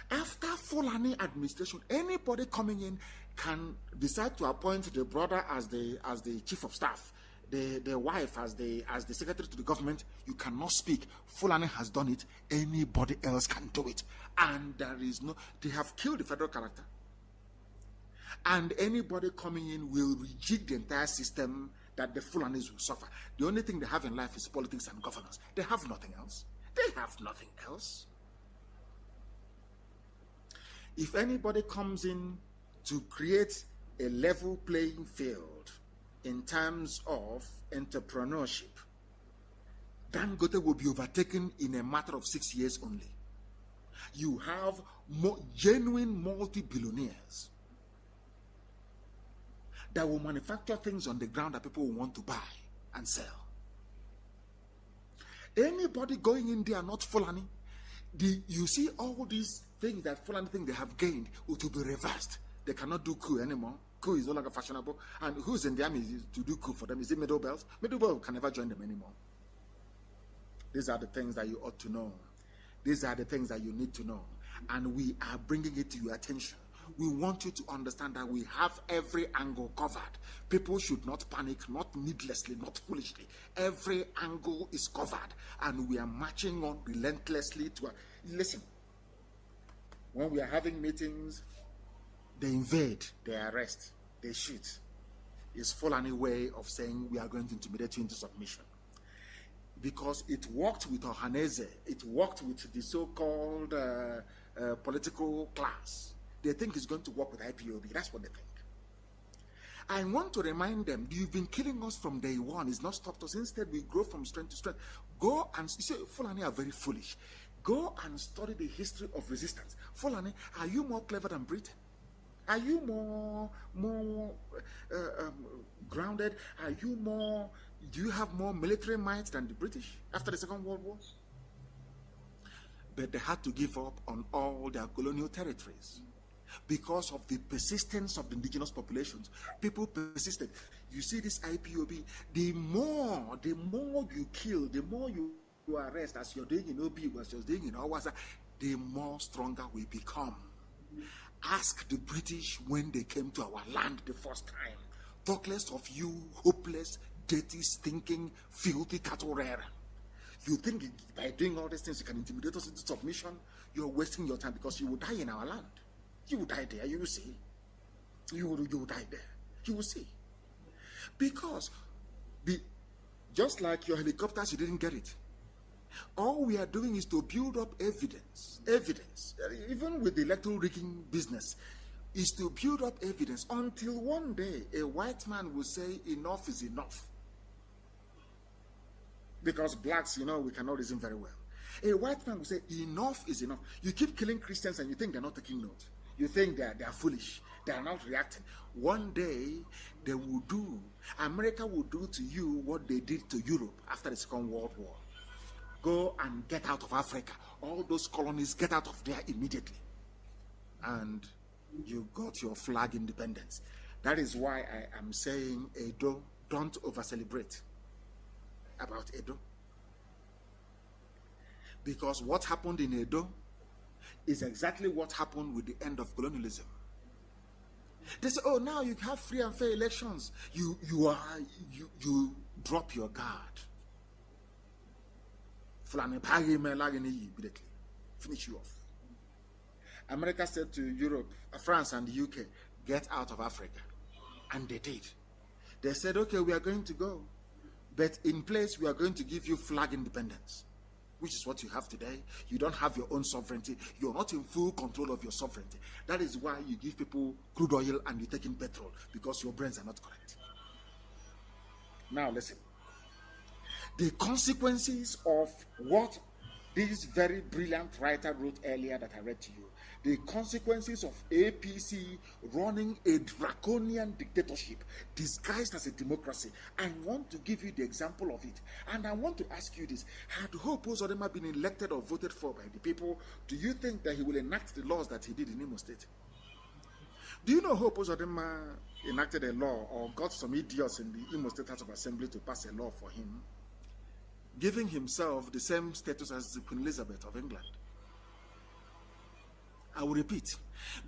After Fulani administration, anybody coming in can decide to appoint the brother as the chief of staff, the wife as the secretary to the government. You cannot speak. Fulani has done it. Anybody else can do it. And they have killed the federal character. And anybody coming in will rejig the entire system that the Fulanis will suffer. The only thing they have in life is politics and governance. They have nothing else. If anybody comes in to create a level playing field in terms of entrepreneurship, Dangote will be overtaken in a matter of 6 years only. You have genuine multi-billionaires that will manufacture things on the ground that people will want to buy and sell. Anybody going in there not Fulani, You see all these things that Fulani think they have gained to be reversed. They cannot do coup anymore. Coup is no longer fashionable. And who's in the army to do coup for them? Is it middle belt? Middle belt can never join them anymore. These are the things that you ought to know. These are the things that you need to know. And we are bringing it to your attention. We want you to understand that we have every angle covered. People should not panic, not needlessly, not foolishly. Every angle is covered. And we are marching on relentlessly to... Listen, when we are having meetings, they invade, they arrest, they shoot. It's Fulani way of saying we are going to intimidate you into submission. Because it worked with Ohaneze, it worked with the so-called political class. They think it's going to work with IPOB. That's what they think. I want to remind them, you've been killing us from day one. It's not stopped us. Instead, we grow from strength to strength. Go and you say, Fulani are very foolish. Go and study the history of resistance. Fulani, are you more clever than Britain? Are you more grounded? Are you more? Do you have more military might than the British after the Second World War? But they had to give up on all their colonial territories because of the persistence of the indigenous populations. People persisted. You see this IPOB, the more you kill, the more you arrest, as you're doing in OB, as you're doing in Awasa, the more stronger we become. Ask the British when they came to our land the first time. Talk less of you, hopeless, dirty, stinking, filthy cattle rearer. You think by doing all these things you can intimidate us into submission? You're wasting your time because you will die in our land. You will die there, you will see. You will die there. You will see. Because just like your helicopters, you didn't get it. All we are doing is to build up evidence, even with the electoral rigging business, is to build up evidence until one day a white man will say enough is enough. Because blacks, we cannot reason very well. A white man will say enough is enough. You keep killing Christians and you think they're not taking note. You think they are foolish. They are not reacting. One day they will do, America will do to you what they did to Europe after the Second World War. Go and get out of Africa. All those colonies, get out of there immediately. And you got your flag independence. That is why I am saying, Edo, don't over-celebrate about Edo. Because what happened in Edo is exactly what happened with the end of colonialism. They say, oh, now you have free and fair elections. You drop your guard. Finish you off. America said to Europe, France and the UK, get out of Africa. And they did. They said, okay, we are going to go. But in place, we are going to give you flag independence, which is what you have today. You don't have your own sovereignty. You're not in full control of your sovereignty. That is why you give people crude oil and you take in petrol, because your brains are not correct. Now listen. The consequences of what this very brilliant writer wrote earlier that I read to you, the consequences of APC running a draconian dictatorship disguised as a democracy. I want to give you the example of it. And I want to ask you this. Had Hope Uzodinma been elected or voted for by the people, do you think that he will enact the laws that he did in Imo State? Do you know Hope Uzodinma enacted a law or got some idiots in the Imo State House of Assembly to pass a law for him, giving himself the same status as Queen Elizabeth of England? I will repeat.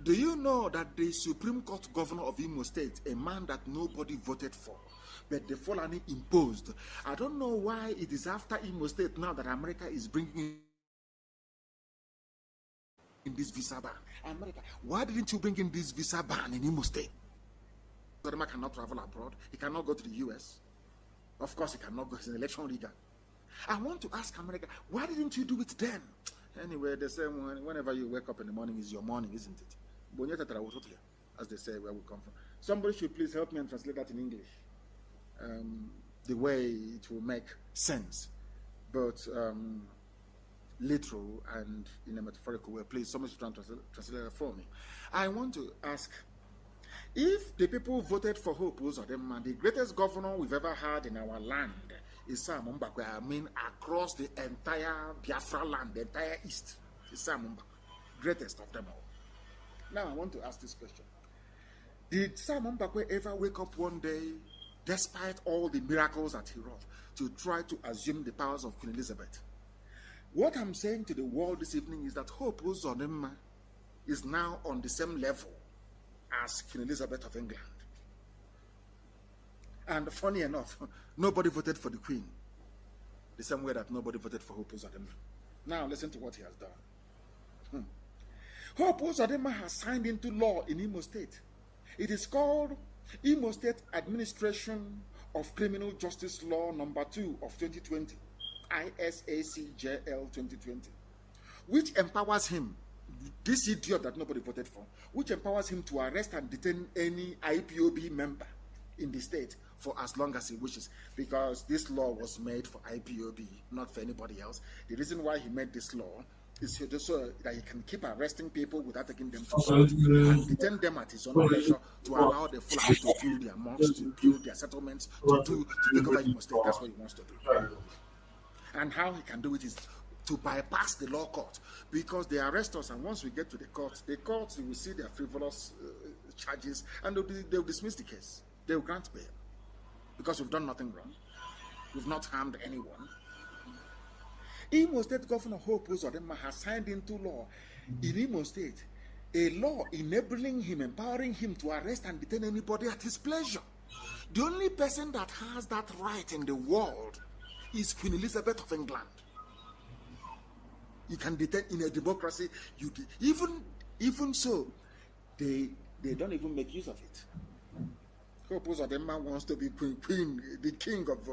Do you know that the Supreme Court governor of Imo State, a man that nobody voted for, but the Fulani imposed? I don't know why it is after Imo State now that America is bringing in this visa ban. America, why didn't you bring in this visa ban in Imo State? Uzodinma cannot travel abroad. He cannot go to the US. Of course, he cannot go. He's an election rigger. I want to ask America, why didn't you do it then? Anyway, they say whenever you wake up in the morning is your morning, isn't it? As they say where we come from. Somebody should please help me and translate that in English. The way it will make sense. But literal and in a metaphorical way. Please, somebody should try and translate that for me. I want to ask, if the people voted for Hope Uzodinma, the greatest governor we've ever had in our land, is Sam Mbakwe, I mean across the entire Biafra land, the entire East. is Sam Mbakwe, greatest of them all. Now I want to ask this question. Did Sam Mbakwe ever wake up one day, despite all the miracles that he wrought, to try to assume the powers of Queen Elizabeth? What I'm saying to the world this evening is that Hope Uzodinma is now on the same level as Queen Elizabeth of England. And funny enough, nobody voted for the Queen, the same way that nobody voted for Hope Uzodinma. Now listen to what he has done. Hope Uzodinma has signed into law in Imo State. It is called Imo State Administration of Criminal Justice Law number 2 of 2020, ISACJL 2020, which empowers him, this idiot that nobody voted for, which empowers him to arrest and detain any IPOB member in the state for as long as he wishes, because this law was made for IPOB, not for anybody else. The reason why he made this law is so that he can keep arresting people without taking them to court and detain them at his own pleasure, to allow the Fulani to build their mosques, to build their settlements, to take over Imo State. That's what he wants to do. And how he can do it is to bypass the law court, because they arrest us, and once we get to the court will see their frivolous charges, and they'll dismiss the case. They'll grant bail, because we've done nothing wrong. We've not harmed anyone. Imo State Governor Hope Uzodinma has signed into law in Imo State a law enabling him, empowering him to arrest and detain anybody at his pleasure. The only person that has that right in the world is Queen Elizabeth of England. You can detain in a democracy. Even so, they don't even make use of it. Hope Uzodinma wants to be queen, the king of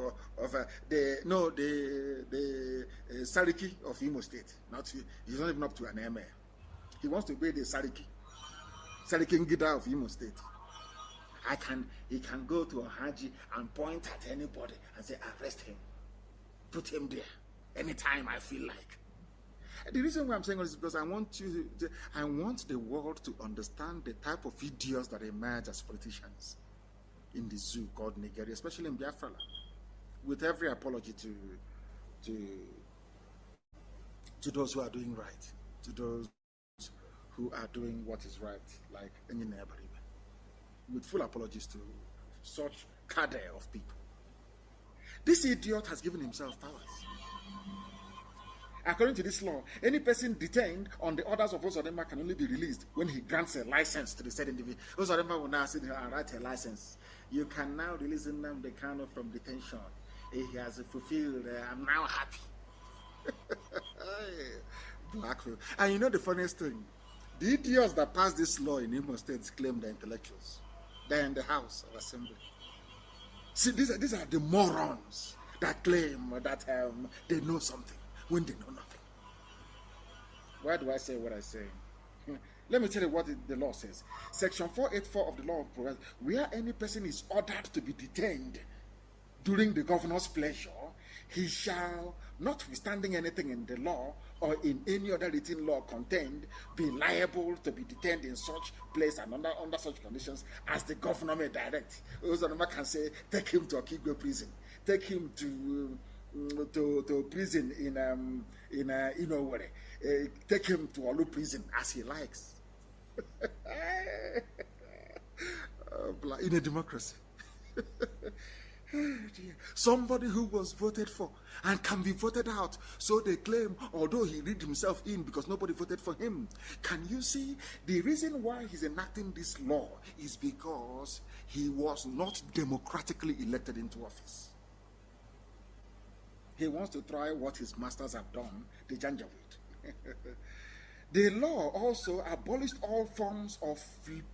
the Sariki of Imo State. He's not even up to an emir. He wants to be the Sariki Ngida of Imo State. He can go to a Haji and point at anybody and say, arrest him, put him there anytime I feel like. The reason why I'm saying all this is because I want the world to understand the type of idiots that emerge as politicians in the zoo called Nigeria, especially in Biafran, with every apology to those who are doing right, to those who are doing what is right, like with full apologies to such cadre of people. This idiot has given himself powers. According to this law, any person detained on the orders of Uzodinma can only be released when he grants a license to the said individual. Uzodinma will now sit here and write a license. You can now release Nnamdi Kanu from detention. He has fulfilled, I'm now happy. Blackfield. And you know the funniest thing? The idiots that passed this law in Imo State claim they're intellectuals. They're in the House of Assembly. See, these are the morons that claim that they know something when they know nothing. Why do I say what I say? Let me tell you what the law says. Section 484 of the law provides, where any person is ordered to be detained during the governor's pleasure, he shall, notwithstanding anything in the law or in any other written law contained, be liable to be detained in such place and under such conditions as the governor may direct. Uzodinma can say, take him to Okigwe prison, take him to prison in take him to Olu prison as he likes. In a democracy. Somebody who was voted for and can be voted out, so they claim, although he read himself in because nobody voted for him. Can you see the reason why he's enacting this law is because he was not democratically elected into office. He wants to try what his masters have done, the Janjaweed. The law also abolished all forms of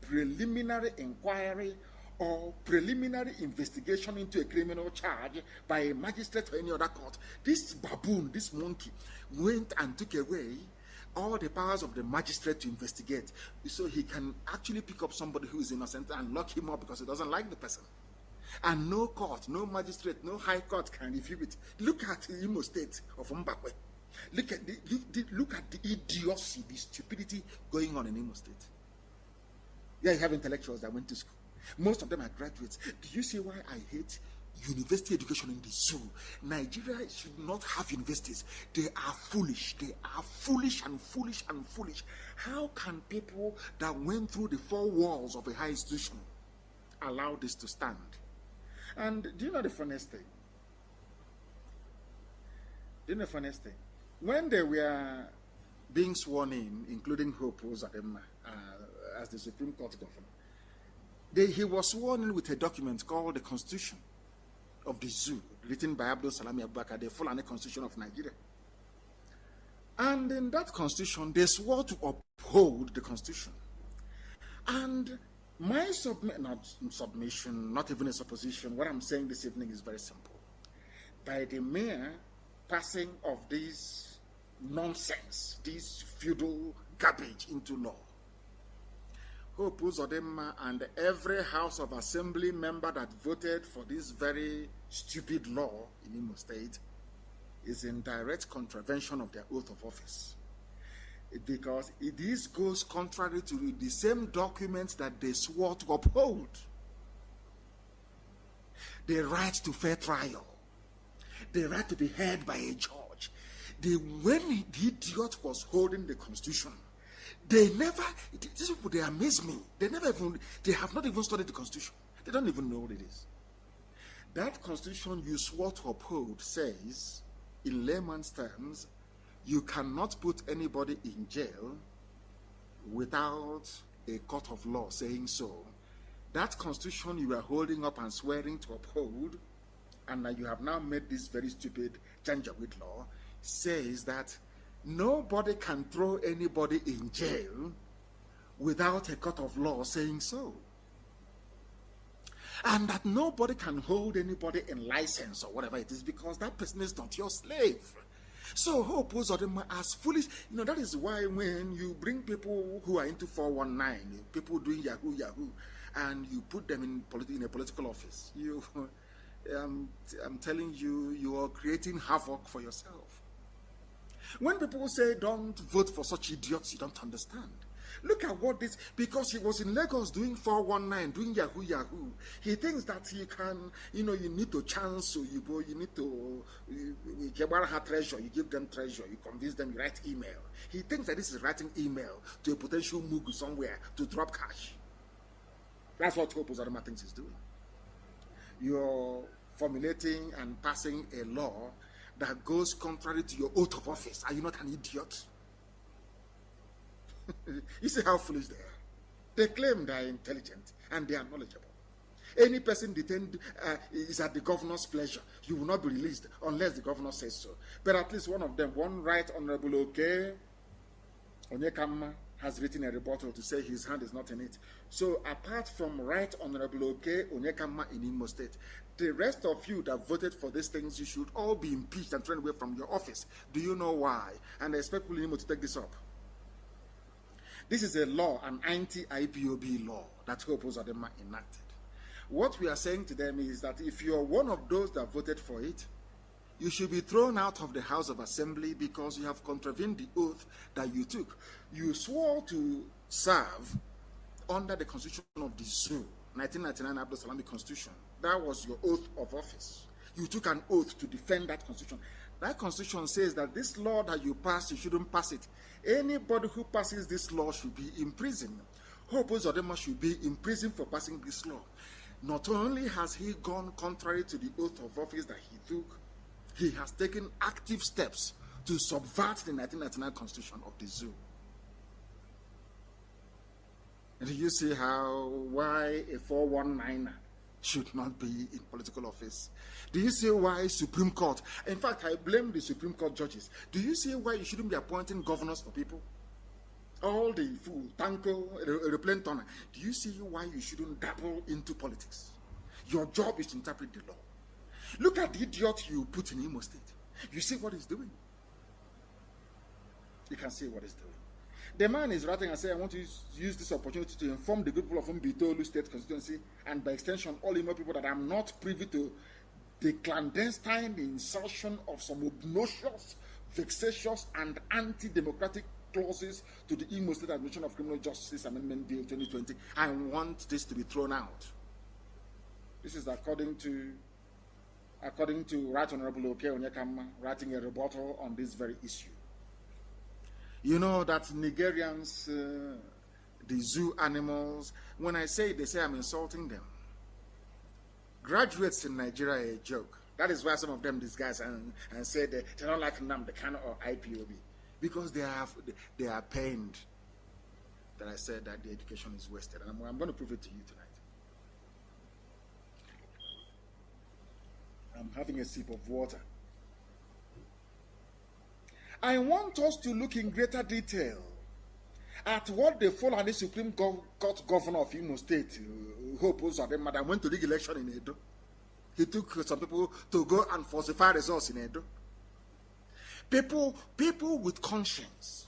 preliminary inquiry or preliminary investigation into a criminal charge by a magistrate or any other court. This baboon, this monkey, went and took away all the powers of the magistrate to investigate, so he can actually pick up somebody who is innocent and lock him up because he doesn't like the person. And no court, no magistrate, no high court can review it. Look at the Imo State of Mbakwe. Look at the idiocy, the stupidity going on in Imo State. Yeah, you have intellectuals that went to school. Most of them are graduates. Do you see why I hate university education in the zoo. Nigeria should not have universities. They are foolish. They are foolish and foolish and foolish. How can people that went through the four walls of a high institution allow this to stand? And do you know the funniest thing? When they were being sworn in, including Hope Uzodinma as the Supreme Court governor, he was sworn in with a document called the Constitution of the Zoo, written by Abdul Salami Abubakar, the Fulani Constitution of Nigeria. And in that constitution, they swore to uphold the constitution. And my submission, not even a supposition, what I'm saying this evening is very simple. By the mere passing of this nonsense, this feudal garbage into law, Hope Uzodinma and every House of Assembly member that voted for this very stupid law in Imo State is in direct contravention of their oath of office. Because this goes contrary to the same documents that they swore to uphold. The right to fair trial, the right to be heard by a judge. When the idiot was holding the constitution, these people, they amaze me. They have not even studied the constitution. They don't even know what it is. That constitution you swore to uphold says, in layman's terms, you cannot put anybody in jail without a court of law saying so. That constitution you are holding up and swearing to uphold, and that you have now made this very stupid Janjaweed law, says that nobody can throw anybody in jail without a court of law saying so. And that nobody can hold anybody in license or whatever it is because that person is not your slave. So Hope Uzodinma as foolish. That is why when you bring people who are into 419, people doing Yahoo, and you put them in a political office, I'm telling you, you are creating havoc for yourself. When people say don't vote for such idiots, you don't understand. Look at what this, because he was in Lagos doing 419, doing Yahoo. He thinks that he can, you need to chance, so you go, you need to, you treasure, you give them treasure, you convince them, you write email. He thinks that this is writing email to a potential mugu somewhere to drop cash. That's what Hope Uzodinma thinks he's doing. You're formulating and passing a law that goes contrary to your oath of office. Are you not an idiot? You see how foolish they are. They claim they are intelligent and they are knowledgeable. Any person detained is at the governor's pleasure. You will not be released unless the governor says so. But at least one of them, one Right Honorable Onyekama, has written a rebuttal to say his hand is not in it. So apart from Right Honorable Onyekama in Imo State, the rest of you that voted for these things, you should all be impeached and thrown away from your office. Do you know why? And I expect Imo to take this up. This is a law, an anti-IPOB law that Hope Uzodinma enacted. What we are saying to them is that if you are one of those that voted for it, you should be thrown out of the House of Assembly because you have contravened the oath that you took. You swore to serve under the Constitution of the Zoo, 1999 Abdul Salami Constitution. That was your oath of office. You took an oath to defend that Constitution. That Constitution says that this law that you pass, you shouldn't pass it. Anybody who passes this law should be in prison. Hope Uzodinma should be in prison for passing this law. Not only has he gone contrary to the oath of office that he took, he has taken active steps to subvert the 1999 Constitution of the Zoo. And do you see why a 419er should not be in political office? Do you see why Supreme Court? In fact, I blame the Supreme Court judges. Do you see why you shouldn't be appointing governors for people? All the fool, tanko, aeroplane turner. Do you see why you shouldn't dabble into politics? Your job is to interpret the law. Look at the idiot you put in Imo State. You see what he's doing. You can see what he's doing. The man is writing and saying, I want to use this opportunity to inform the people of Mbitolu State constituency and by extension all Imo people that I'm not privy to the clandestine insertion of some obnoxious, vexatious, and anti-democratic clauses to the Imo State Admission of Criminal Justice Amendment Bill 2020. I want this to be thrown out. This is according to according to Right Honorable Oke Onyekama, writing a rebuttal on this very issue. You know that Nigerians, the zoo animals, when I say it, they say I'm insulting them. Graduates in Nigeria are a joke. That is why some of them disguise and say they don't like Nnamdi, Kanu or IPOB. Because they are pained that I said that the education is wasted. And I'm going to prove it to you tonight. I'm having a sip of water. I want us to look in greater detail at what the Fulani Supreme Court Governor of Imo State, Hope Uzodinma, went to the election in Edo. He took some people to go and falsify results in Edo. People with conscience.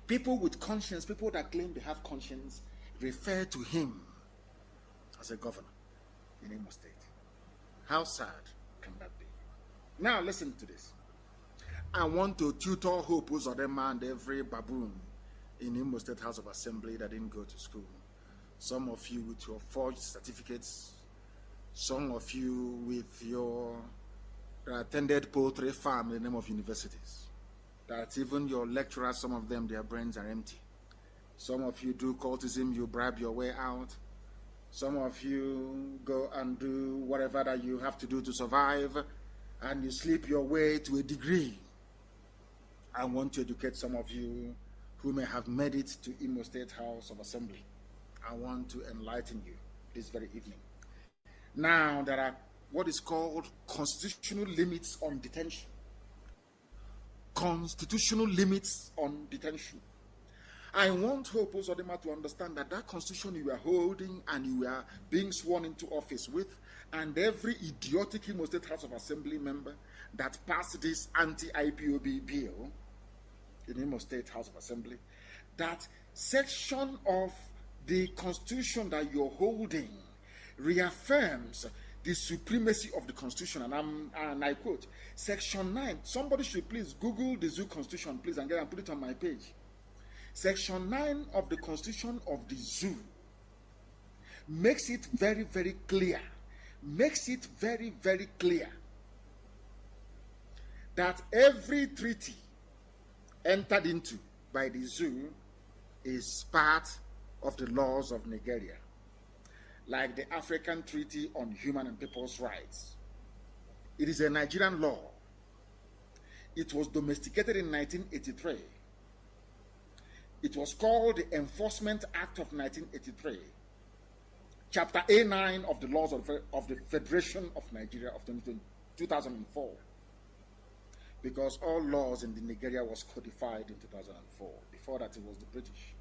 People with conscience, people that claim they have conscience, refer to him as a governor in Imo State. How sad can that be? Now listen to this. I want to tutor Hope Uzodinma and every baboon in Imo State House of Assembly that didn't go to school. Some of you with your forged certificates, some of you with your attended poultry farm in the name of universities. That even your lecturers, some of them, their brains are empty. Some of you do cultism, you bribe your way out. Some of you go and do whatever that you have to do to survive, and you sleep your way to a degree. I want to educate some of you who may have made it to Imo State House of Assembly. I want to enlighten you this very evening. Now, there are what is called constitutional limits on detention. Constitutional limits on detention. I want Hope Uzodinma to understand that that constitution you are holding and you are being sworn into office with, and every idiotic Imo State House of Assembly member that passed this anti-IPOB bill in Imo State House of Assembly, that section of the constitution that you're holding reaffirms the supremacy of the constitution, and I quote, section 9. Somebody should please Google the zoo constitution, please, and put it on my page. Section 9 of the constitution of the zoo makes it very, very clear, that every treaty entered into by the zoo is part of the laws of Nigeria, like the African Treaty on Human and People's Rights. It is a Nigerian law. It was domesticated in 1983. It was called the Enforcement Act of 1983, Chapter A9 of the Laws of the Federation of Nigeria of 2004, because all laws in Nigeria was codified in 2004. Before that, it was the British.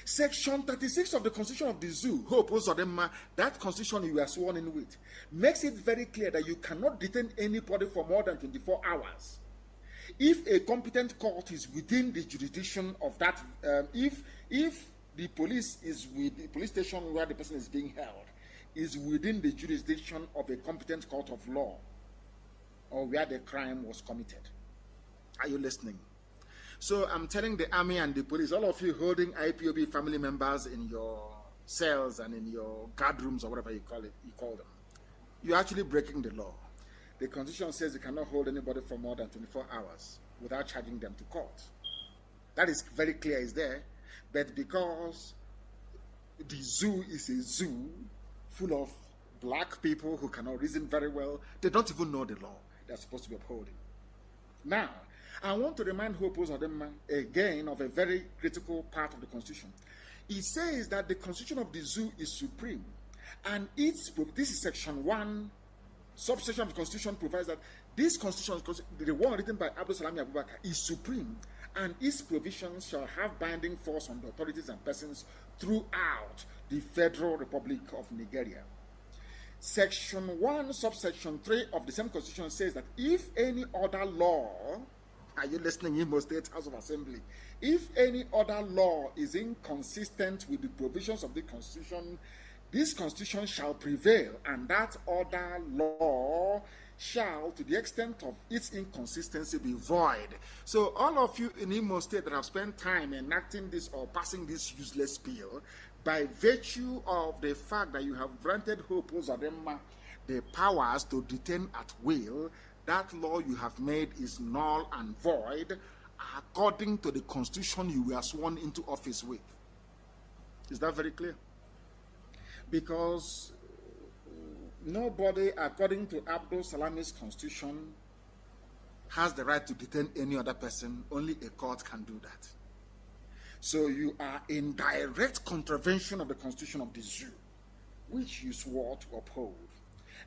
Section 36 of the Constitution of the Zoo, Hope Uzodinma, that constitution you are sworn in with, makes it very clear that you cannot detain anybody for more than 24 hours. If a competent court is within the jurisdiction of that, if the police is with the police station where the person is being held, is within the jurisdiction of a competent court of law, or where the crime was committed. Are you listening? So I'm telling the army and the police, all of you holding IPOB family members in your cells and in your guard rooms or whatever you call them, you're actually breaking the law. The Constitution says you cannot hold anybody for more than 24 hours without charging them to court. That is very clear, is there. But because the zoo is a zoo full of black people who cannot reason very well, they don't even know the law they're supposed to be upholding. Now, I want to remind Hope Uzodinma again of a very critical part of the Constitution. It says that the Constitution of the zoo is supreme, and this is Section 1, subsection of the Constitution provides that this Constitution, the one written by Abdul Salami Abubakar, is supreme, and its provisions shall have binding force on the authorities and persons throughout the Federal Republic of Nigeria. Section 1, subsection 3 of the same Constitution says that if any other law, are you listening, Imo State House of Assembly? If any other law is inconsistent with the provisions of the Constitution, this Constitution shall prevail, and that other law shall, to the extent of its inconsistency, be void. So all of you in Imo State that have spent time enacting this or passing this useless bill, by virtue of the fact that you have granted Hope Uzodinma the powers to detain at will, that law you have made is null and void according to the constitution you were sworn into office with. Is that very clear? Because nobody, according to Abdul Salami's constitution, has the right to detain any other person. Only a court can do that. So you are in direct contravention of the constitution of the zoo, which you swore to uphold.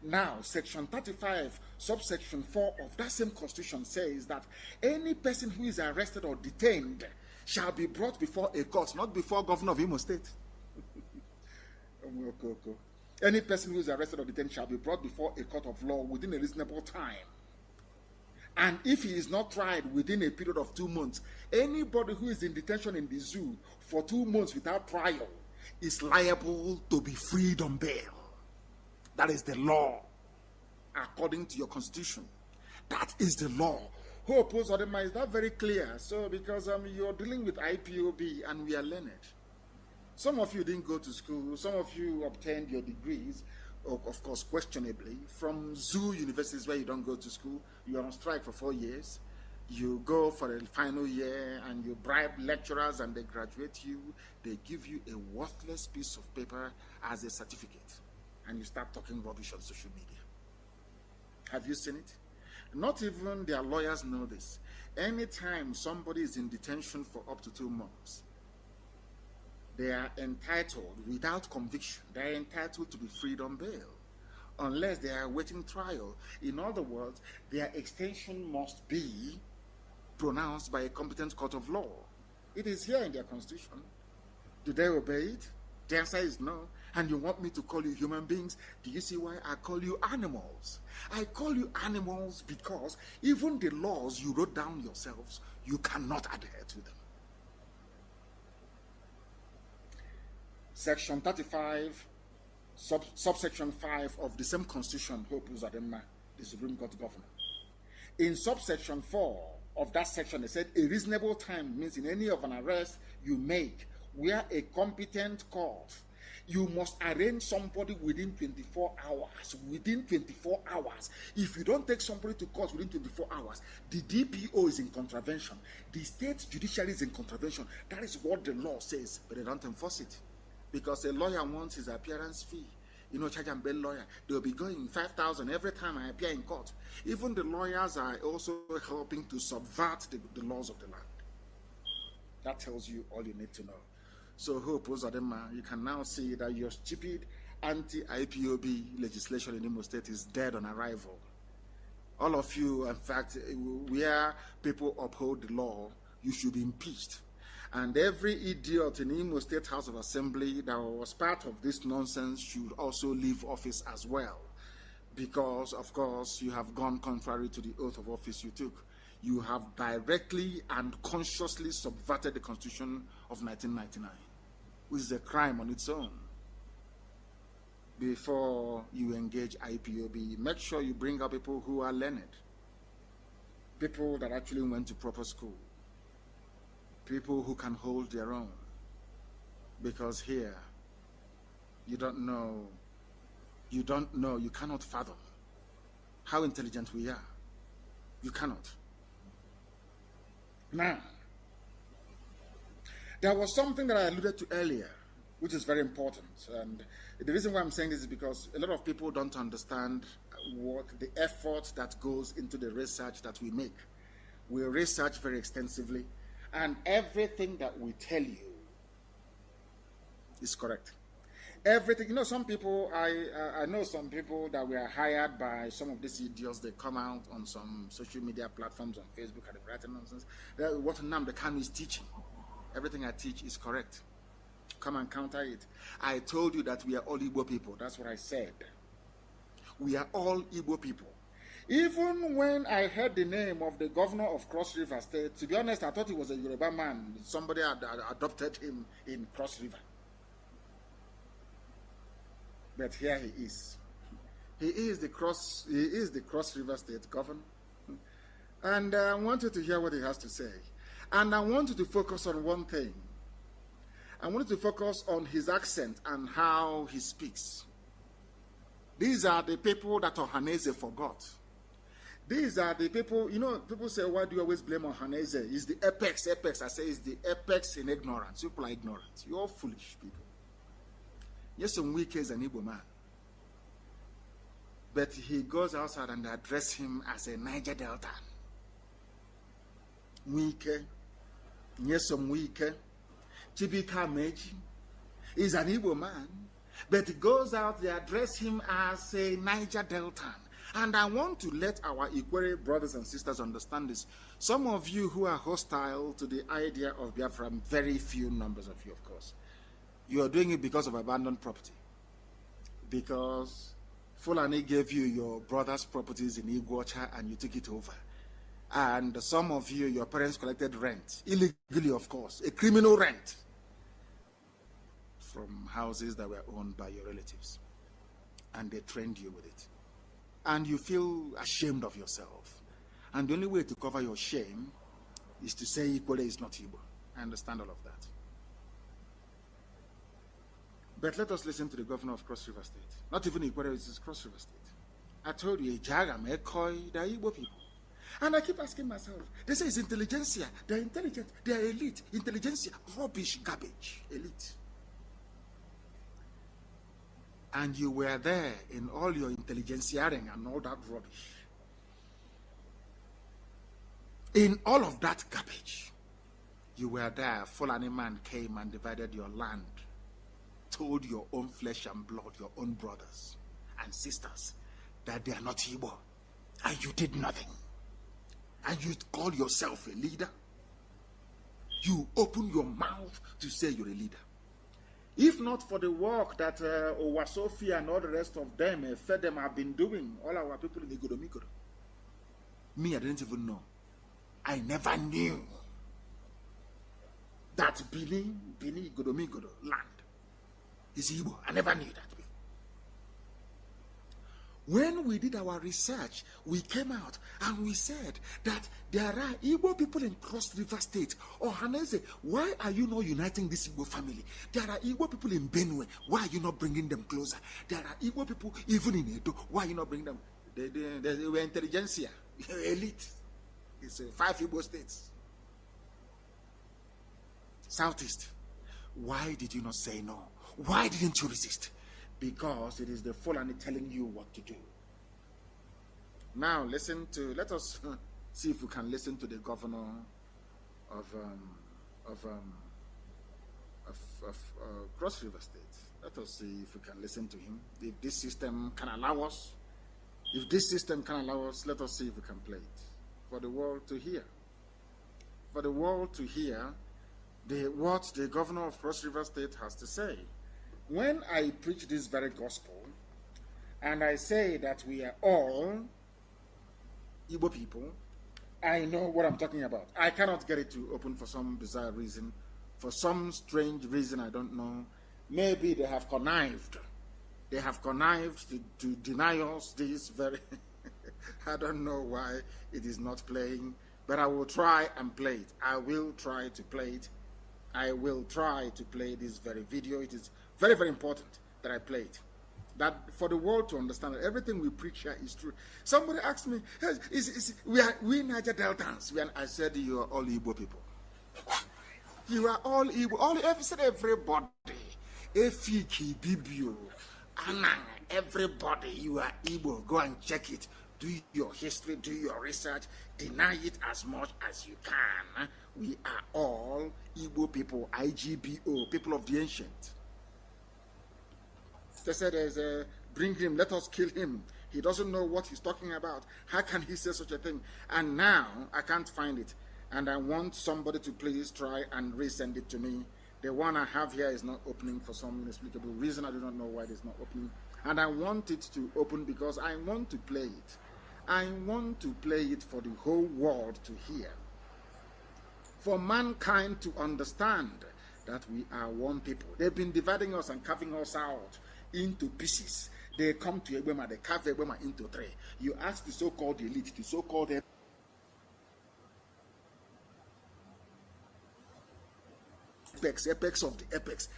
Now, section 35, subsection 4 of that same constitution says that any person who is arrested or detained shall be brought before a court, not before governor of Imo State. Any person who is arrested or detained shall be brought before a court of law within a reasonable time. And if he is not tried within a period of 2 months, anybody who is in detention in the zoo for 2 months without trial is liable to be freed on bail. That is the law, according to your constitution. That is the law. Hope Uzodinma, is that very clear? So, because you're dealing with IPOB and we are learned. Some of you didn't go to school. Some of you obtained your degrees, of course, questionably, from zoo universities where you don't go to school. You are on strike for 4 years. You go for the final year and you bribe lecturers and they graduate you. They give you a worthless piece of paper as a certificate. And you start talking rubbish on social media. Have you seen it? Not even their lawyers know this. Anytime somebody is in detention for up to 2 months, they are entitled, without conviction, they are entitled to be freed on bail, unless they are awaiting trial. In other words, their extension must be pronounced by a competent court of law. It is here in their constitution. Do they obey it? The answer is no. And you want me to call you human beings? Do you see why I call you animals? I call you animals because even the laws you wrote down yourselves, you cannot adhere to them. Section 35, subsection 5 of the same constitution, Hope Uzodinma, the Supreme Court governor. In subsection 4 of that section, it said a reasonable time means in any of an arrest you make where a competent court, you must arraign somebody within 24 hours. Within 24 hours. If you don't take somebody to court within 24 hours, the DPO is in contravention. The state judiciary is in contravention. That is what the law says, but they don't enforce it. Because a lawyer wants his appearance fee. You know, charge and bail lawyer. They'll be going 5,000 every time I appear in court. Even the lawyers are also helping to subvert the laws of the land. That tells you all you need to know. So Hope Uzodinma, you can now see that your stupid anti-IPOB legislation in Imo State is dead on arrival. All of you, in fact, where people uphold the law, you should be impeached. And every idiot in Imo State House of Assembly that was part of this nonsense should also leave office as well. Because, of course, you have gone contrary to the oath of office you took. You have directly and consciously subverted the Constitution of 1999, which is a crime on its own. Before you engage IPOB, make sure you bring up people who are learned, people that actually went to proper school, people who can hold their own. Because here, you cannot fathom how intelligent we are. You cannot. Now, there was something that I alluded to earlier, which is very important. And the reason why I'm saying this is because a lot of people don't understand what the effort that goes into the research that we make. We research very extensively, and everything that we tell you is correct. Everything, you know, some people, I know some people that were hired by some of these idiots. They come out on some social media platforms, on Facebook, and they write nonsense. What Nnamdi Kanu is teaching. Everything I teach is correct. Come and counter it. I told you that we are all Igbo people. That's what I said. We are all Igbo people. Even when I heard the name of the governor of Cross River State, to be honest, I thought he was a Yoruba man. Somebody had adopted him in Cross River. But here he is. He is the Cross River State governor. And I want you to hear what he has to say. And I want you to focus on one thing. I want you to focus on his accent and how he speaks. These are the people that Ohaneze forgot. These are the people, people say, why do you always blame Ohaneze? It's the apex. I say it's the apex in ignorance. People are ignorant. You're foolish people. Yes, some weak is an Igbo man. But he goes outside and address him as a Niger Delta. Wike, Nyesom Wike, Chibika Meji is an Igbo man, but he goes out, they address him as a Niger Deltan. And I want to let our Ikwere brothers and sisters understand this. Some of you who are hostile to the idea of Biafran, very few numbers of you, of course, you are doing it because of abandoned property. Because Fulani gave you your brother's properties in Iguacha and you took it over. And some of you, your parents collected rent, illegally of course, a criminal rent, from houses that were owned by your relatives. And they trained you with it. And you feel ashamed of yourself. And the only way to cover your shame is to say Ikwere is not Igbo. I understand all of that. But let us listen to the governor of Cross River State. Not even Ikwere, it's Cross River State. I told you, Jagam, Ekoi, the Igbo people. And I keep asking myself, they say it's intelligentsia, they're intelligent, they're elite, intelligentsia, rubbish, garbage, elite. And you were there in all your intelligentsiaring and all that rubbish. In all of that garbage, you were there. Fulani man came and divided your land, told your own flesh and blood, your own brothers and sisters, that they are not Igbo, and you did nothing. And you call yourself a leader? You open your mouth to say you're a leader. If not for the work that Owasofia and all the rest of them, Fedem have been doing, all our people in Igodomigoro. Me, I didn't even know. I never knew that Bini Igodomigoro land is Igbo. I never knew that before. When we did our research, we came out and we said that there are Igbo people in Cross River State. Or Haneze, why are you not uniting this Igbo family? There are Igbo people in Benue. Why are you not bringing them closer? There are Igbo people even in Edo. Why are you not bringing them? They were intelligentsia, elite. It's 5 Igbo states. Southeast. Why did you not say no? Why didn't you resist? Because it is the Fulani telling you what to do. Now let us see if we can listen to the governor of Cross River State. Let us see if we can listen to him. If this system can allow us, let us see if we can play it for the world to hear. For the world to hear what the governor of Cross River State has to say. When I preach this very gospel, and I say that we are all Igbo people, I know what I'm talking about. I cannot get it to open for some bizarre reason, for some strange reason I don't know. Maybe they have connived. They have connived to deny us this very... I don't know why it is not playing, but I will try and play it. I will try to play it. I will try to play this very video. It is very, very important that I play it. That for the world to understand that everything we preach here is true. Somebody asked me, we Niger Deltans. I said, you are all Igbo people. You are all Igbo. Everybody. Efiki, Bibio, Anang, everybody, you are Igbo. Go and check it. Do your history, do your research. Deny it as much as you can. We are all Igbo people, IGBO, people of the ancient. They said, bring him, let us kill him. He doesn't know what he's talking about. How can he say such a thing? And now, I can't find it. And I want somebody to please try and resend it to me. The one I have here is not opening for some inexplicable reason. I do not know why it is not opening. And I want it to open because I want to play it. I want to play it for the whole world to hear. For mankind to understand that we are one people. They've been dividing us and carving us out. into pieces. They come to Egbema, they carve Egbema into three. You ask the so-called elite, the so-called apex of the apex.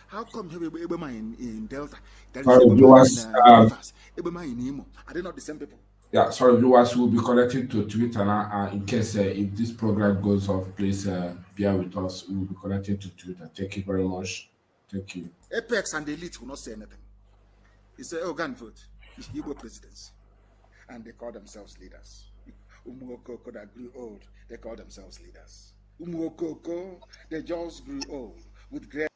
How come you have Egbema in Delta? There is Sorry, Egbema viewers. in Rivers, Egbema in Imo. Are they not the same people? Yeah, sorry, viewers will be connected to Twitter now. In case if this program goes off, please bear with us. We will be connected to Twitter. Thank you very much. Thank you. Apex and the elite will not say anything. It's a organ vote. It's Igbo presidents. And they call themselves leaders. Umuokoko that grew old, they call themselves leaders. Umuokoko, they just grew old with great